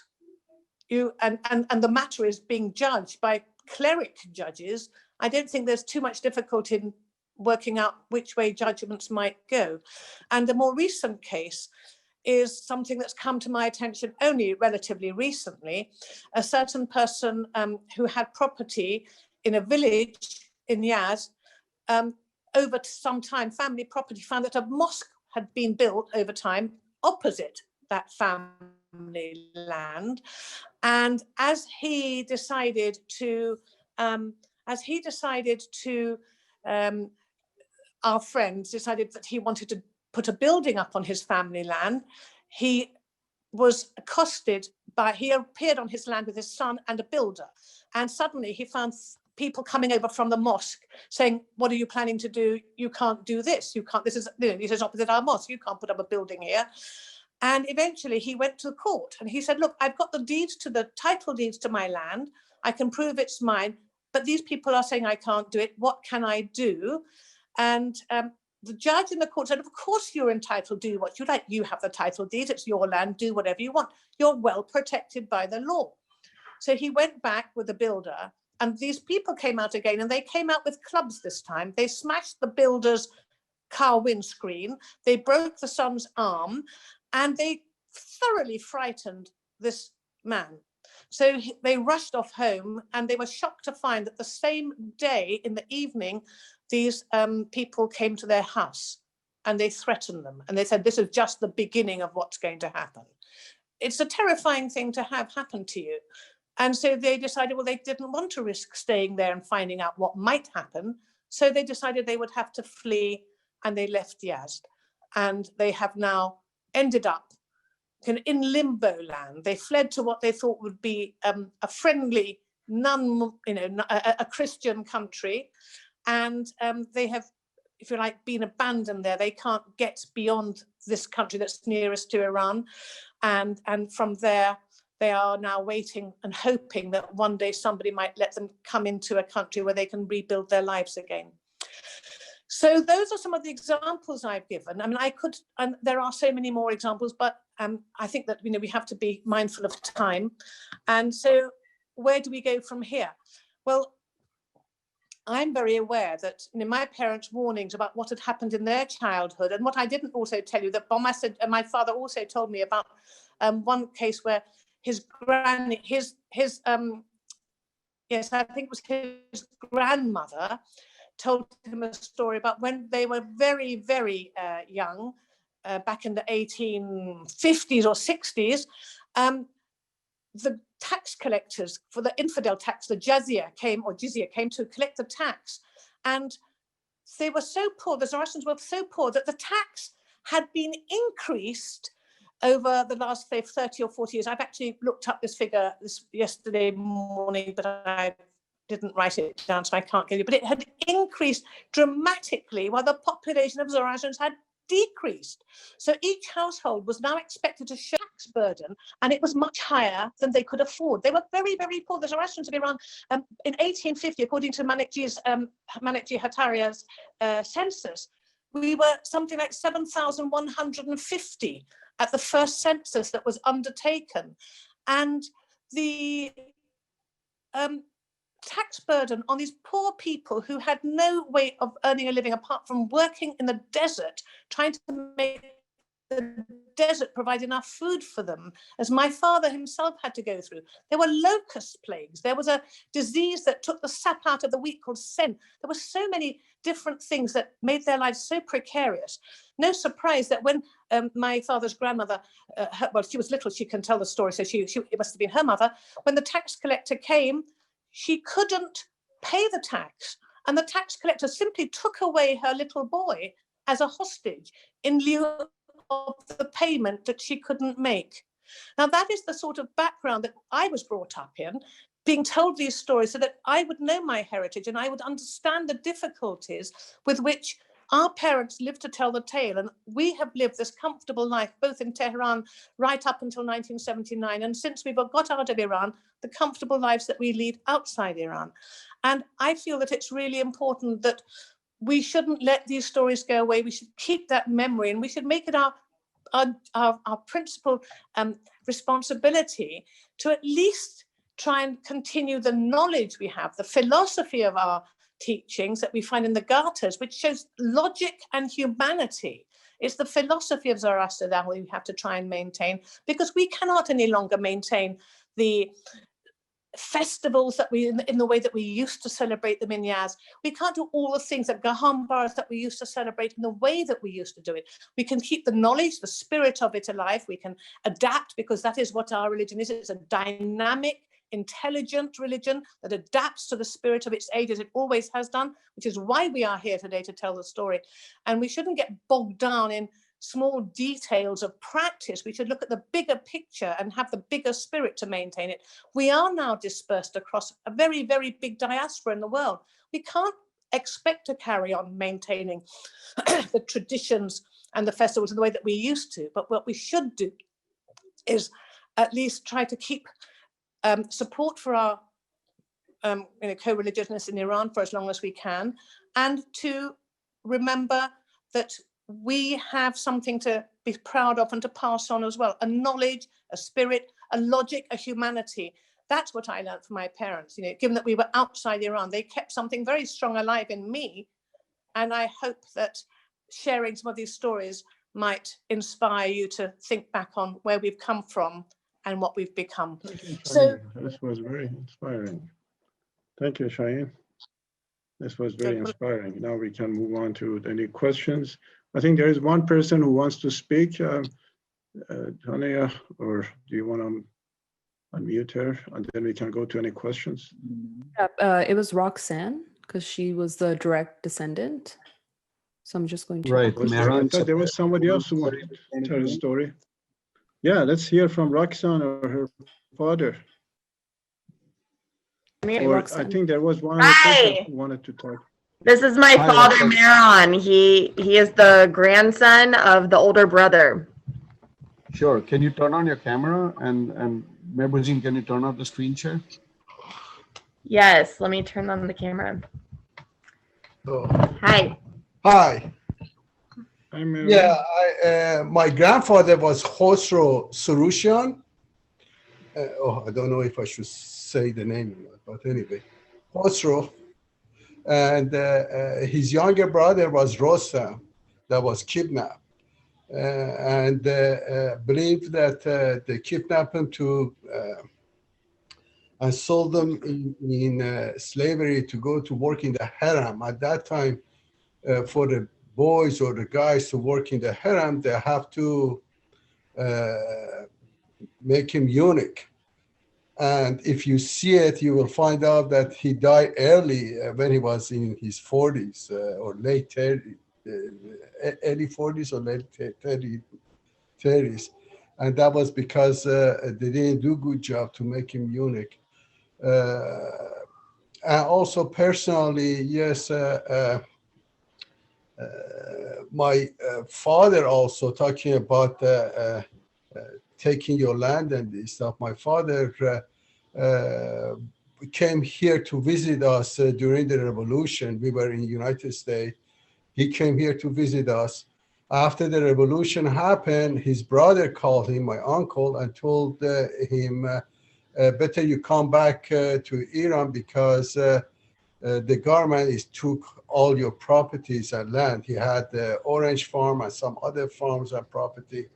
and the matter is being judged by cleric judges, I don't think there's too much difficulty in working out which way judgments might go. And a more recent case is something that's come to my attention only relatively recently. A certain person who had property in a village in Yazd over some time, family property, found that a mosque had been built over time opposite that family land. And as he decided to, our friends decided that he wanted to put a building up on his family land, he was accosted by, he appeared on his land with his son and a builder. And suddenly he found people coming over from the mosque saying, what are you planning to do? You can't do this. You can't, this is opposite our mosque. You can't put up a building here. And eventually he went to the court and he said, look, I've got the title deeds to my land. I can prove it's mine, but these people are saying I can't do it. What can I do? And the judge in the court said, of course you're entitled to do what you like. You have the title deed, it's your land, do whatever you want. You're well protected by the law. So he went back with the builder, and these people came out again, and they came out with clubs this time. They smashed the builder's car windscreen, they broke the son's arm, and they thoroughly frightened this man. So they rushed off home, and they were shocked to find that the same day in the evening, these people came to their house and they threatened them. And they said, this is just the beginning of what's going to happen. It's a terrifying thing to have happen to you. And so they decided, well, they didn't want to risk staying there and finding out what might happen. So they decided they would have to flee, and they left Yazd. And they have now ended up in limbo land. They fled to what they thought would be a friendly, a Christian country. And they have, if you like, been abandoned there. They can't get beyond this country that's nearest to Iran. And from there, they are now waiting and hoping that one day somebody might let them come into a country where they can rebuild their lives again. So those are some of the examples I've given. I mean, and there are so many more examples, but I think that, we have to be mindful of time. And so where do we go from here? Well, I'm very aware that my parents' warnings about what had happened in their childhood, and what I didn't also tell you, that my father also told me about one case where his I think it was his grandmother told him a story about when they were very, very young, back in the 1850s or 60s, the tax collectors for the infidel tax, the jizya came to collect the tax. And they were so poor, the Zoroastrians were so poor, that the tax had been increased over the last, say, 30 or 40 years. I've actually looked up this figure yesterday morning, but I didn't write it down, so I can't give you, but it had increased dramatically while the population of Zoroastrians had decreased. So each household was now expected to share tax burden, and it was much higher than they could afford. They were very, very poor. The Zoroastrians of Iran, in 1850, according to Manikji Hataria's census, we were something like 7,150 at the first census that was undertaken. And the tax burden on these poor people who had no way of earning a living apart from working in the desert, trying to make the desert provide enough food for them, as my father himself had to go through. There were locust plagues. There was a disease that took the sap out of the wheat called sen. There were so many different things that made their lives so precarious. No surprise that when my father's grandmother, she was little, she can tell the story, so it must have been her mother, when the tax collector came, she couldn't pay the tax, and the tax collector simply took away her little boy as a hostage in lieu of the payment that she couldn't make. Now, that is the sort of background that I was brought up in, being told these stories so that I would know my heritage and I would understand the difficulties with which our parents lived to tell the tale. And we have lived this comfortable life, both in Tehran right up until 1979. And since we got out of Iran, the comfortable lives that we lead outside Iran. And I feel that it's really important that we shouldn't let these stories go away. We should keep that memory, and we should make it our principal responsibility to at least try and continue the knowledge we have, the philosophy of our teachings that we find in the Garters, which shows logic and humanity. It's the philosophy of Zoroaster that we have to try and maintain, because we cannot any longer maintain the festivals that in the way that we used to celebrate them in Yaz. We can't do all the things that Gahambars that we used to celebrate in the way that we used to do it. We can keep the knowledge, the spirit of it alive. We can adapt, because that is what our religion is. It's a dynamic, intelligent religion that adapts to the spirit of its age, as it always has done, which is why we are here today to tell the story. And we shouldn't get bogged down in small details of practice. We should look at the bigger picture and have the bigger spirit to maintain it. We are now dispersed across a very, very big diaspora in the world. We can't expect to carry on maintaining the traditions and the festivals in the way that we used to. But what we should do is at least try to keep support for our co-religiousness in Iran for as long as we can, and to remember that we have something to be proud of and to pass on as well, a knowledge, a spirit, a logic, a humanity. That's what I learned from my parents. Given that we were outside Iran, they kept something very strong alive in me. And I hope that sharing some of these stories might inspire you to think back on where we've come from and what we've become. So this was very inspiring. Thank you, Shahin. This was very inspiring. Now we can move on to any questions. I think there is one person who wants to speak. Tanya, or do you want to unmute her, and then we can go to any questions? It was Roxanne, because she was the direct descendant. So I'm just going to. Right. I thought there was somebody else who wanted to tell a story. Yeah, let's hear from Roxanne or her father. Or I think there was one other person who wanted to talk. This is my father, Mehran. He is the grandson of the older brother. Sure. Can you turn on your camera? And Mehrborzin, can you turn off the screen share? Yes, let me turn on the camera. Oh. Hi. Hi. I'm, Yeah, my grandfather was Khosrow Soroushian. I don't know if I should say the name, but anyway, Khosrow. And his younger brother was Rustom, that was kidnapped. And believed that they kidnapped him and sold them in slavery to go to work in the harem. At that time, for the boys or the guys to work in the harem, they have to make him eunuch. And if you see it, you will find out that he died early when he was in his 40s or late 30s, early 40s or late 30s. And that was because they didn't do a good job to make him eunuch. And also personally, yes, my father also talking about taking your land and this stuff. My father came here to visit us during the revolution. We were in the United States. He came here to visit us. After the revolution happened, his brother called him, my uncle, and told him, better you come back to Iran because the government took all your properties and land. He had the orange farm and some other farms and property.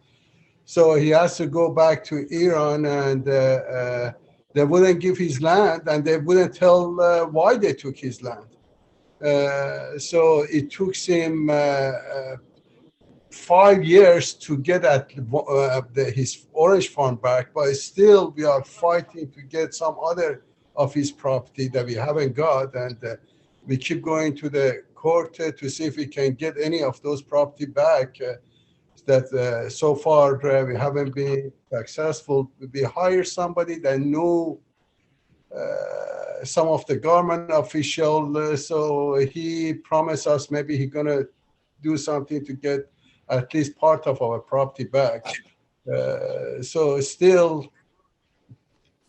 So he has to go back to Iran, and they wouldn't give his land, and they wouldn't tell why they took his land. So it took him 5 years to get at his orange farm back, but still we are fighting to get some other of his property that we haven't got, and we keep going to the court to see if we can get any of those property back. That so far we haven't been successful. We hired somebody that knew some of the government officials, so he promised us maybe he's gonna do something to get at least part of our property back. So still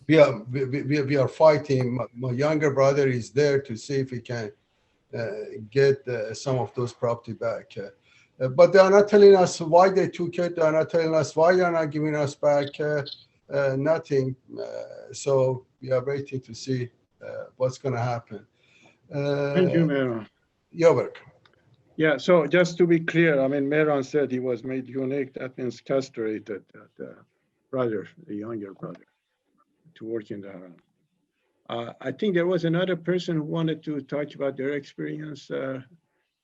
we are fighting. My younger brother is there to see if he can get some of those property back. But they are not telling us why they took it. They are not telling us why they are not giving us back nothing. So we are waiting to see what's going to happen. Thank you, Mehran. You're welcome. Yeah, so just to be clear, I mean, Mehran said he was made eunuch. That means castrated, the brother, the younger brother, to work in the harem. I think there was another person who wanted to talk about their experience.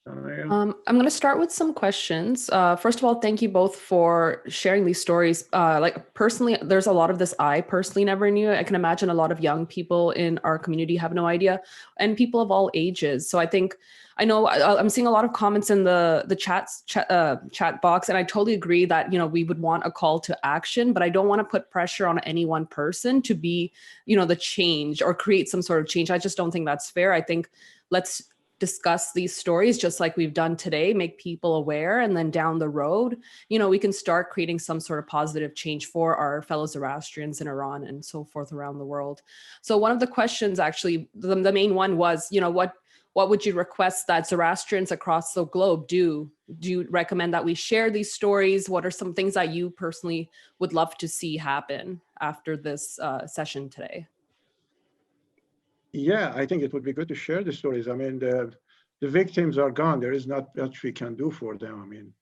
I'm going to start with some questions. First of all, thank you both for sharing these stories. Like personally, there's a lot of this I personally never knew. I can imagine a lot of young people in our community have no idea, and people of all ages. So I know I'm seeing a lot of comments in the chat box, and I totally agree that, we would want a call to action, but I don't want to put pressure on any one person to be, the change or create some sort of change. I just don't think that's fair. I think let's discuss these stories just like we've done today, make people aware, and then down the road, we can start creating some sort of positive change for our fellow Zoroastrians in Iran and so forth around the world. So one of the questions, actually, the main one was, what would you request that Zoroastrians across the globe do? Do you recommend that we share these stories? What are some things that you personally would love to see happen after this session today? Yeah, I think it would be good to share the stories. I mean, the victims are gone. There is not much we can do for them. I mean,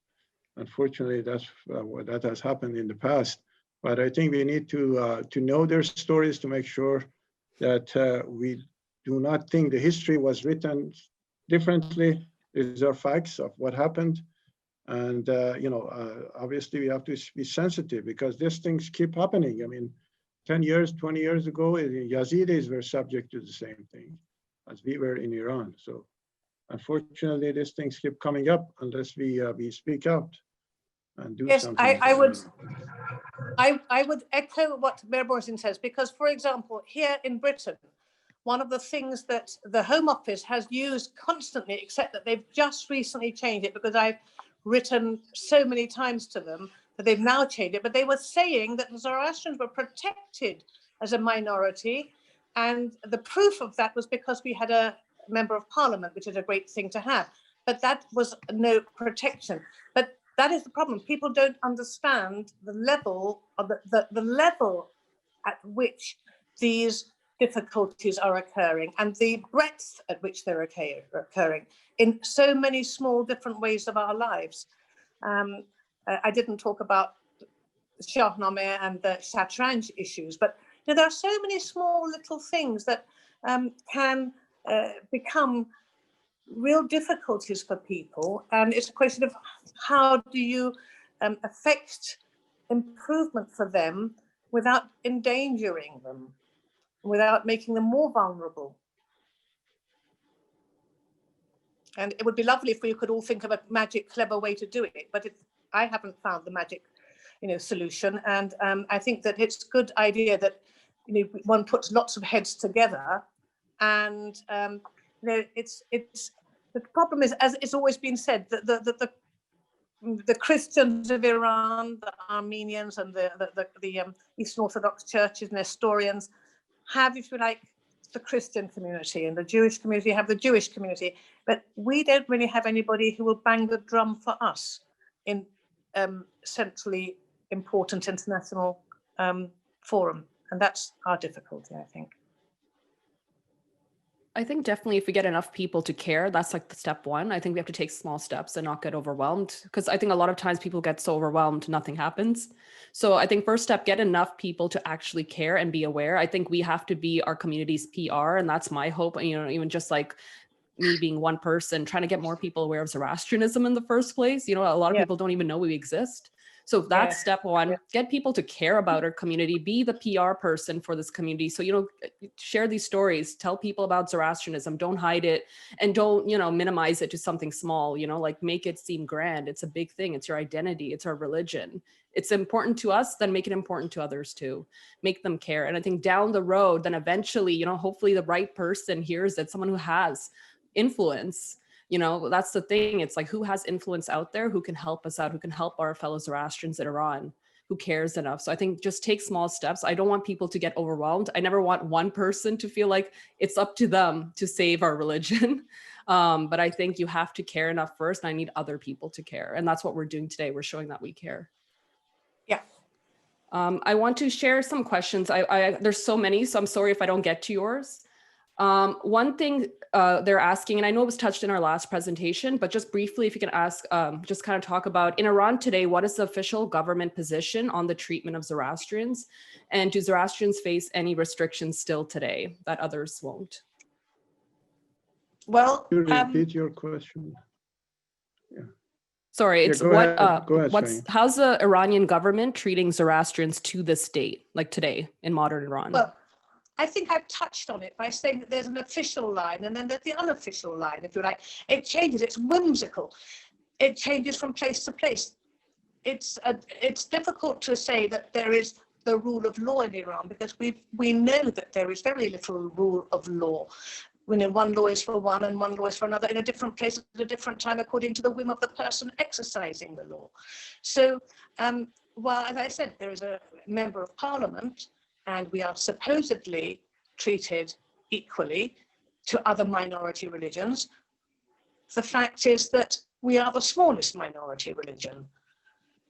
unfortunately, that's that has happened in the past. But I think we need to know their stories to make sure that we do not think the history was written differently. These are facts of what happened. And, obviously we have to be sensitive because these things keep happening. I mean, 10 years, 20 years ago, Yazidis were subject to the same thing as we were in Iran. So unfortunately, these things keep coming up unless we speak out and do something. I would echo what Mehrborzin says, because, for example, here in Britain, one of the things that the Home Office has used constantly, except that they've just recently changed it, because I've written so many times to them that they've now changed it, but they were saying that the Zoroastrians were protected as a minority. And the proof of that was because we had a member of parliament, which is a great thing to have, but that was no protection. But that is the problem. People don't understand the level of the level at which these difficulties are occurring and the breadth at which they're occurring in so many small different ways of our lives. I didn't talk about Shahnameh and the Shatranj issues, but there are so many small little things that can become real difficulties for people. And it's a question of how do you affect improvement for them without endangering them, without making them more vulnerable. And it would be lovely if we could all think of a magic, clever way to do it, but I haven't found the magic, solution. And I think that it's a good idea that one puts lots of heads together. And it's the problem is, as it's always been said, that the Christians of Iran, the Armenians, and the Eastern Orthodox churches and Nestorians have, if you like, the Christian community, and the Jewish community have the Jewish community, but we don't really have anybody who will bang the drum for us in centrally important international forum, and that's our difficulty, I think. I think definitely if we get enough people to care, that's like the step one. I think we have to take small steps and not get overwhelmed, because I think a lot of times people get so overwhelmed, nothing happens. So I think first step, get enough people to actually care and be aware. I think we have to be our community's PR, and that's my hope. Even just like me being one person, trying to get more people aware of Zoroastrianism in the first place. A lot of people don't even know we exist. So that's step one, get people to care about our community, be the PR person for this community. So, share these stories, tell people about Zoroastrianism, don't hide it, and don't, minimize it to something small, like make it seem grand. It's a big thing. It's your identity. It's our religion. It's important to us, then make it important to others too. Make them care. And I think down the road, then eventually, hopefully the right person hears it, someone who has influence. That's the thing. It's like, who has influence out there, who can help us out, who can help our fellow Zoroastrians in Iran, who cares enough. So I think just take small steps. I don't want people to get overwhelmed. I never want one person to feel like it's up to them to save our religion. But I think you have to care enough first. And I need other people to care. And that's what we're doing today. We're showing that we care. Yeah. I want to share some questions. There's so many, so I'm sorry if I don't get to yours. One thing they're asking, and I know it was touched in our last presentation, but just briefly, if you can ask, just kind of talk about, in Iran today, what is the official government position on the treatment of Zoroastrians? And do Zoroastrians face any restrictions still today that others won't? Well, Can you repeat your question? Sorry, Yeah, it's go what, ahead. Go ahead, Shahin. how's the Iranian government treating Zoroastrians to this date, like today in modern Iran? Well, I think I've touched on it by saying that there's an official line and then there's the unofficial line, if you like. It changes, it's whimsical. It changes from place to place. It's difficult to say that there is the rule of law in Iran because we know that there is very little rule of law. When one law is for one and one law is for another in a different place at a different time according to the whim of the person exercising the law. So while, as I said, there is a member of parliament and we are supposedly treated equally to other minority religions, the fact is that we are the smallest minority religion.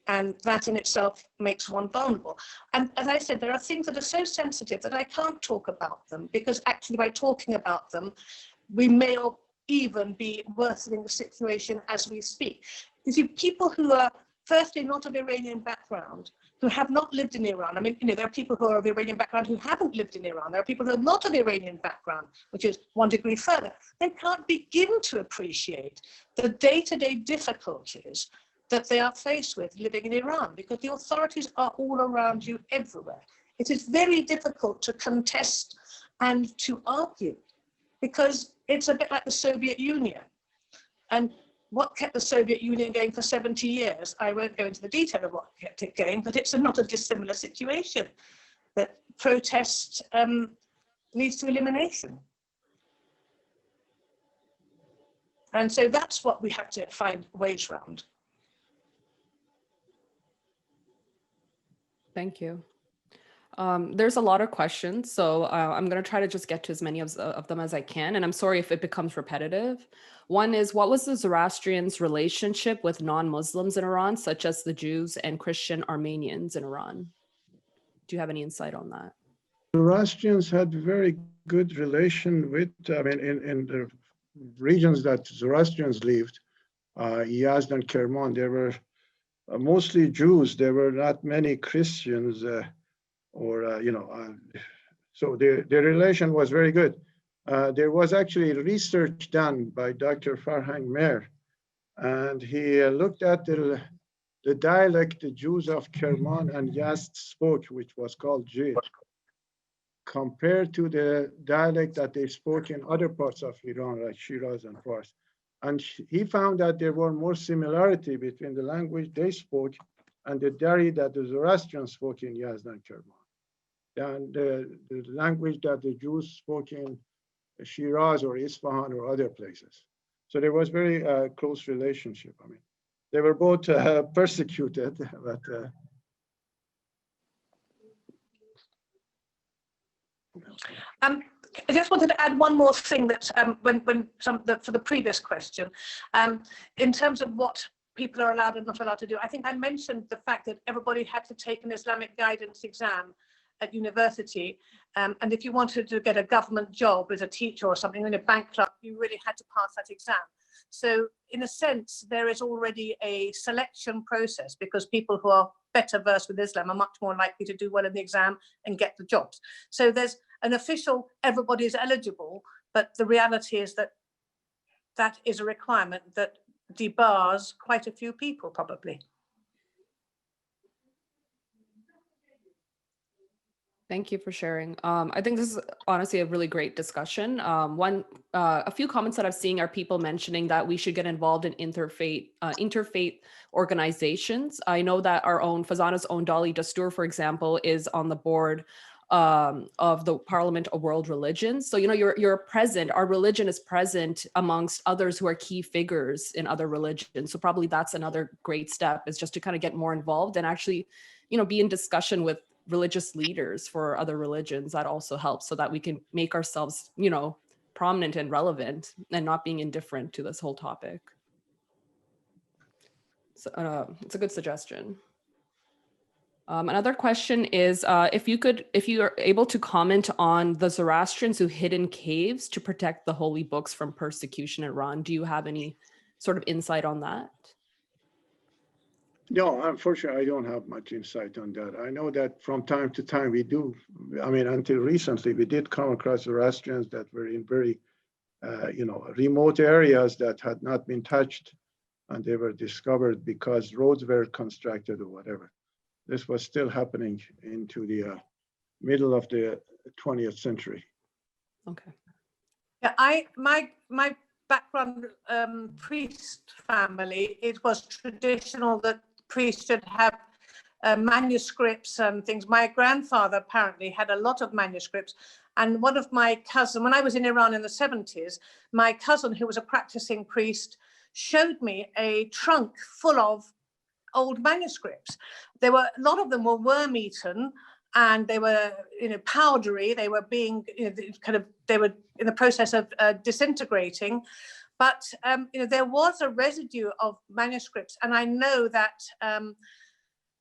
And that in itself makes one vulnerable. And as I said, there are things that are so sensitive that I can't talk about them because actually by talking about them, we may even be worsening the situation as we speak. You see, people who are firstly not of Iranian background, who have not lived in Iran. I mean, there are people who are of Iranian background who haven't lived in Iran. There are people who are not of Iranian background, which is one degree further. They can't begin to appreciate the day-to-day difficulties that they are faced with living in Iran because the authorities are all around you everywhere. It is very difficult to contest and to argue because it's a bit like the Soviet Union. And what kept the Soviet Union going for 70 years? I won't go into the detail of what kept it going, but it's not a dissimilar situation. That protest leads to elimination. And so that's what we have to find ways around. Thank you. There's a lot of questions, so I'm going to try to just get to as many of them as I can. And I'm sorry if it becomes repetitive. One is, what was the Zoroastrians' relationship with non-Muslims in Iran, such as the Jews and Christian Armenians in Iran? Do you have any insight on that? Zoroastrians had very good relation with, I mean, in the regions that Zoroastrians lived, Yazd and Kerman, there were mostly Jews. There were not many Christians so their relation was very good. There was actually research done by Dr. Farhang Mehr, and he looked at the dialect the Jews of Kerman and Yazd spoke, which was called Jid, compared to the dialect that they spoke in other parts of Iran, like Shiraz and Fars. And he found that there were more similarity between the language they spoke and the Dari that the Zoroastrians spoke in Yazd and Kerman than the language that the Jews spoke in Shiraz or Isfahan or other places. So there was very close relationship. I mean, they were both persecuted, but I just wanted to add one more thing that for the previous question, in terms of what people are allowed and not allowed to do. I think I mentioned the fact that everybody had to take an Islamic guidance exam at university, and if you wanted to get a government job as a teacher or something in a bank clerk, you really had to pass that exam. So in a sense, there is already a selection process because people who are better versed with Islam are much more likely to do well in the exam and get the jobs. So there's an official, everybody is eligible, but the reality is that that is a requirement that debars quite a few people probably. Thank you for sharing. I think this is honestly a really great discussion. A few comments that I'm seeing are people mentioning that we should get involved in interfaith organizations. I know that our own FEZANA's own Dali Dastur, for example, is on the board of the Parliament of World Religions. So, you're present, our religion is present amongst others who are key figures in other religions. So probably that's another great step, is just to kind of get more involved and actually, be in discussion with religious leaders for other religions. That also helps so that we can make ourselves, prominent and relevant and not being indifferent to this whole topic. So it's a good suggestion. Another question is if you are able to comment on the Zoroastrians who hid in caves to protect the holy books from persecution in Iran. Do you have any sort of insight on that? No, unfortunately, I don't have much insight on that. I know that from time to time we do, I mean, until recently, we did come across Zoroastrians that were in very, remote areas that had not been touched, and they were discovered because roads were constructed or whatever. This was still happening into the middle of the 20th century. Okay. Yeah, my background, priest family, it was traditional that priests should have manuscripts and things. My grandfather apparently had a lot of manuscripts. And one of my cousins, when I was in Iran in the 70s, my cousin, who was a practicing priest, showed me a trunk full of old manuscripts. A lot of them were worm-eaten, and they were, powdery. They were being, they were in the process of disintegrating. But there was a residue of manuscripts, and I know that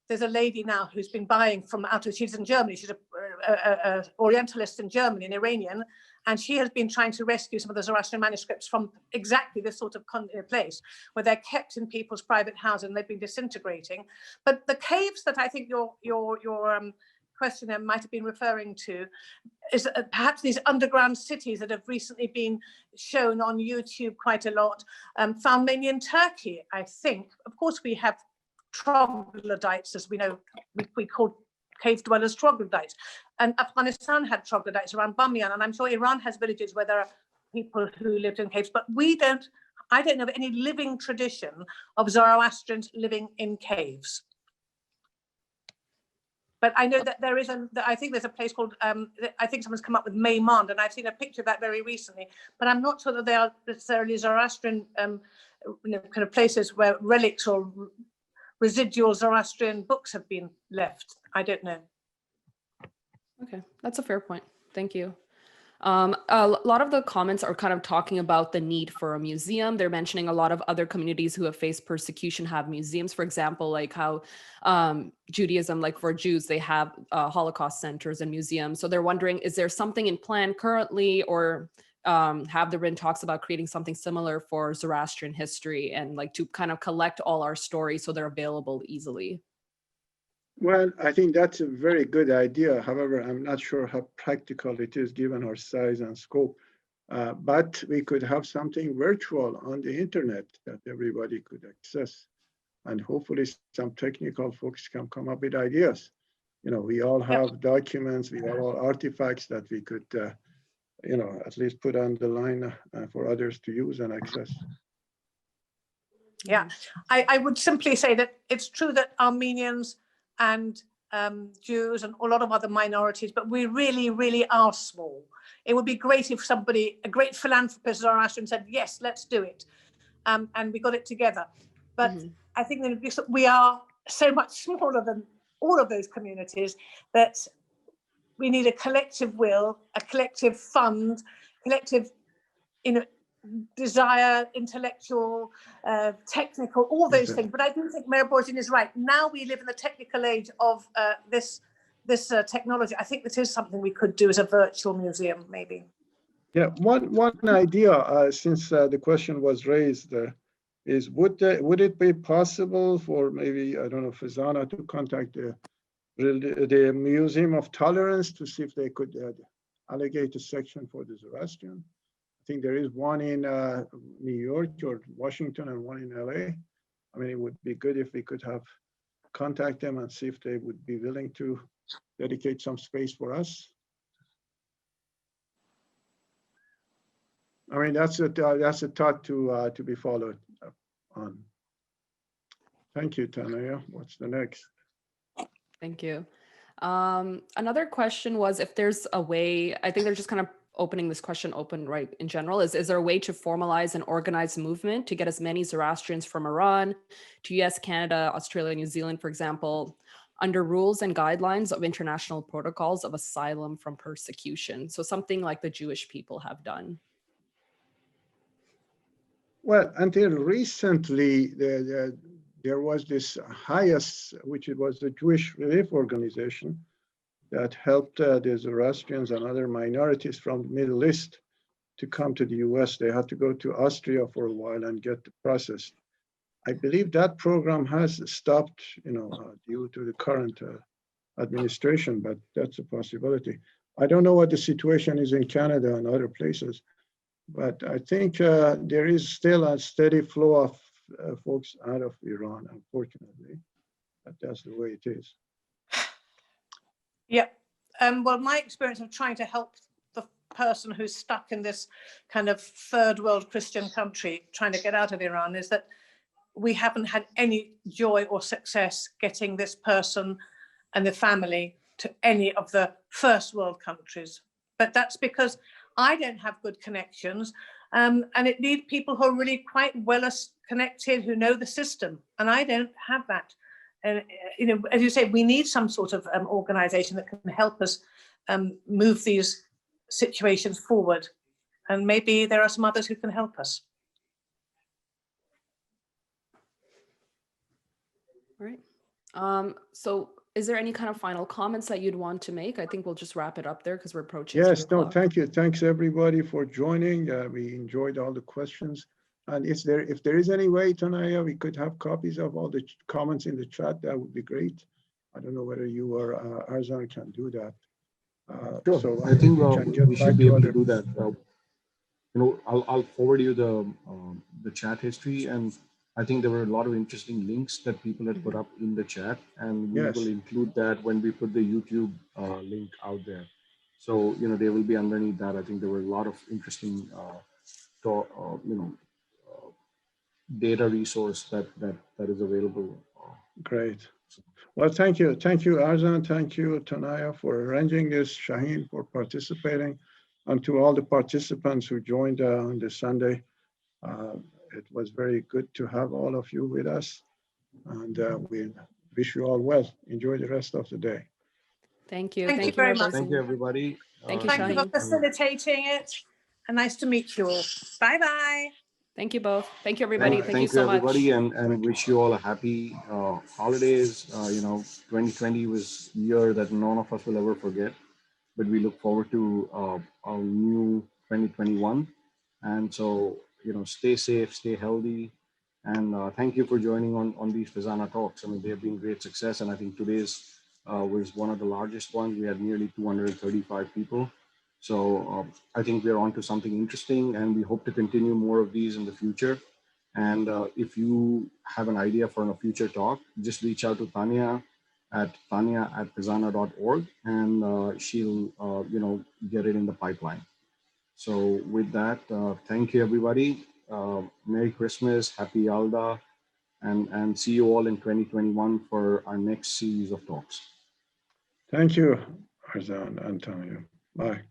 there's a lady now who's been buying she's in Germany. She's a Orientalist in Germany, an Iranian, and she has been trying to rescue some of the Zoroastrian manuscripts from exactly this sort of place, where they're kept in people's private houses and they've been disintegrating. But the caves that I think your questioner might have been referring to is perhaps these underground cities that have recently been shown on YouTube quite a lot, found mainly in Turkey, I think. Of course, we have troglodytes, as we know, we call cave dwellers troglodytes. And Afghanistan had troglodytes around Bamiyan, and I'm sure Iran has villages where there are people who lived in caves, but I don't know of any living tradition of Zoroastrians living in caves. But I know that I think there's a place called, I think someone's come up with Mehrborzin, and I've seen a picture of that very recently, but I'm not sure that they are necessarily Zoroastrian kind of places where relics or residual Zoroastrian books have been left. I don't know. Okay, that's a fair point. Thank you. A lot of the comments are kind of talking about the need for a museum. They're mentioning a lot of other communities who have faced persecution have museums. For example, like how Judaism, like for Jews, they have Holocaust centers and museums. So they're wondering, is there something in plan currently, or have there been talks about creating something similar for Zoroastrian history and like to kind of collect all our stories so they're available easily? Well, I think that's a very good idea. However, I'm not sure how practical it is given our size and scope. But we could have something virtual on the internet that everybody could access. And hopefully some technical folks can come up with ideas. We all have documents, we have all artifacts that we could, at least put on the line for others to use and access. Yeah, I would simply say that it's true that Armenians and Jews and a lot of other minorities, but we really, really are small. It would be great if a great philanthropist Zoroastrian said, yes, let's do it. And we got it together. But I think that we are so much smaller than all of those communities that we need a collective will, a collective fund, collective, desire, intellectual, technical, all those things. But I do think Mehrborzin is right. Now we live in the technical age of this technology. I think this is something we could do as a virtual museum, maybe. Yeah, one idea, since the question was raised, is would it be possible for maybe, I don't know, FEZANA to contact the Museum of Tolerance to see if they could allocate a section for the Zoroastrian? I think there is one in New York or Washington and one in LA. I mean, it would be good if we could contact them and see if they would be willing to dedicate some space for us. I mean, that's a thought to be followed up on. Thank you, Tanaya. What's the next? Thank you. Another question was if there's a way, I think they're just kind of opening this question open right in general, is there a way to formalize and organize a movement to get as many Zoroastrians from Iran to US, Canada, Australia, New Zealand, for example, under rules and guidelines of international protocols of asylum from persecution? So something like the Jewish people have done. Well, until recently, the there was this highest, which it was the Jewish Relief Organization that helped the Zoroastrians and other minorities from the Middle East to come to the US. They had to go to Austria for a while and get processed. I believe that program has stopped, due to the current administration, but that's a possibility. I don't know what the situation is in Canada and other places, but I think there is still a steady flow of folks out of Iran, unfortunately, but that's the way it is. Yeah. Well, my experience of trying to help the person who's stuck in this kind of third world Christian country, trying to get out of Iran, is that we haven't had any joy or success getting this person and the family to any of the first world countries. But that's because I don't have good connections, and it needs people who are really quite well connected, who know the system, and I don't have that. And as you say, we need some sort of organization that can help us move these situations forward, and maybe there are some others who can help us. All right. So is there any kind of final comments that you'd want to make? I think we'll just wrap it up there because we're approaching 3 Yes, no, o'clock. thank you. Thanks everybody for joining. We enjoyed all the questions. And if there is any way, Tanaya, we could have copies of all the comments in the chat, that would be great. I don't know whether you or Arzan can do that. Sure. So I think we should be able to do that. I'll forward you the chat history, and I think there were a lot of interesting links that people had put up in the chat, and we will include that when we put the YouTube link out there. So, they will be underneath that. I think there were a lot of interesting, data resource that is available. Great. Well, thank you. Thank you, Arzan. Thank you, Tanaya, for arranging this, Shahin for participating, and to all the participants who joined on this Sunday. It was very good to have all of you with us, and we wish you all well. Enjoy the rest of the day. Thank you. Thank you very much. Thank you, everybody. Thank you, Thank you for Shahin. facilitating it, and nice to meet you all. Bye-bye. Thank you both. Thank you, everybody. Thank you Thank you, so much. everybody, and wish you all a happy holidays. 2020 was a year that none of us will ever forget, but we look forward to our new 2021. And so, stay safe, stay healthy, and thank you for joining on these FEZANA Talks. I mean, they have been great success, and I think today's was one of the largest ones. We had nearly 235 people. So I think we're on to something interesting, and we hope to continue more of these in the future. And if you have an idea for a future talk, just reach out to Tanya at fezana.org, and she'll, get it in the pipeline. So with that, thank you, everybody. Merry Christmas, Happy Yalda, and see you all in 2021 for our next series of talks. Thank you, Arzan and Tanya. Bye.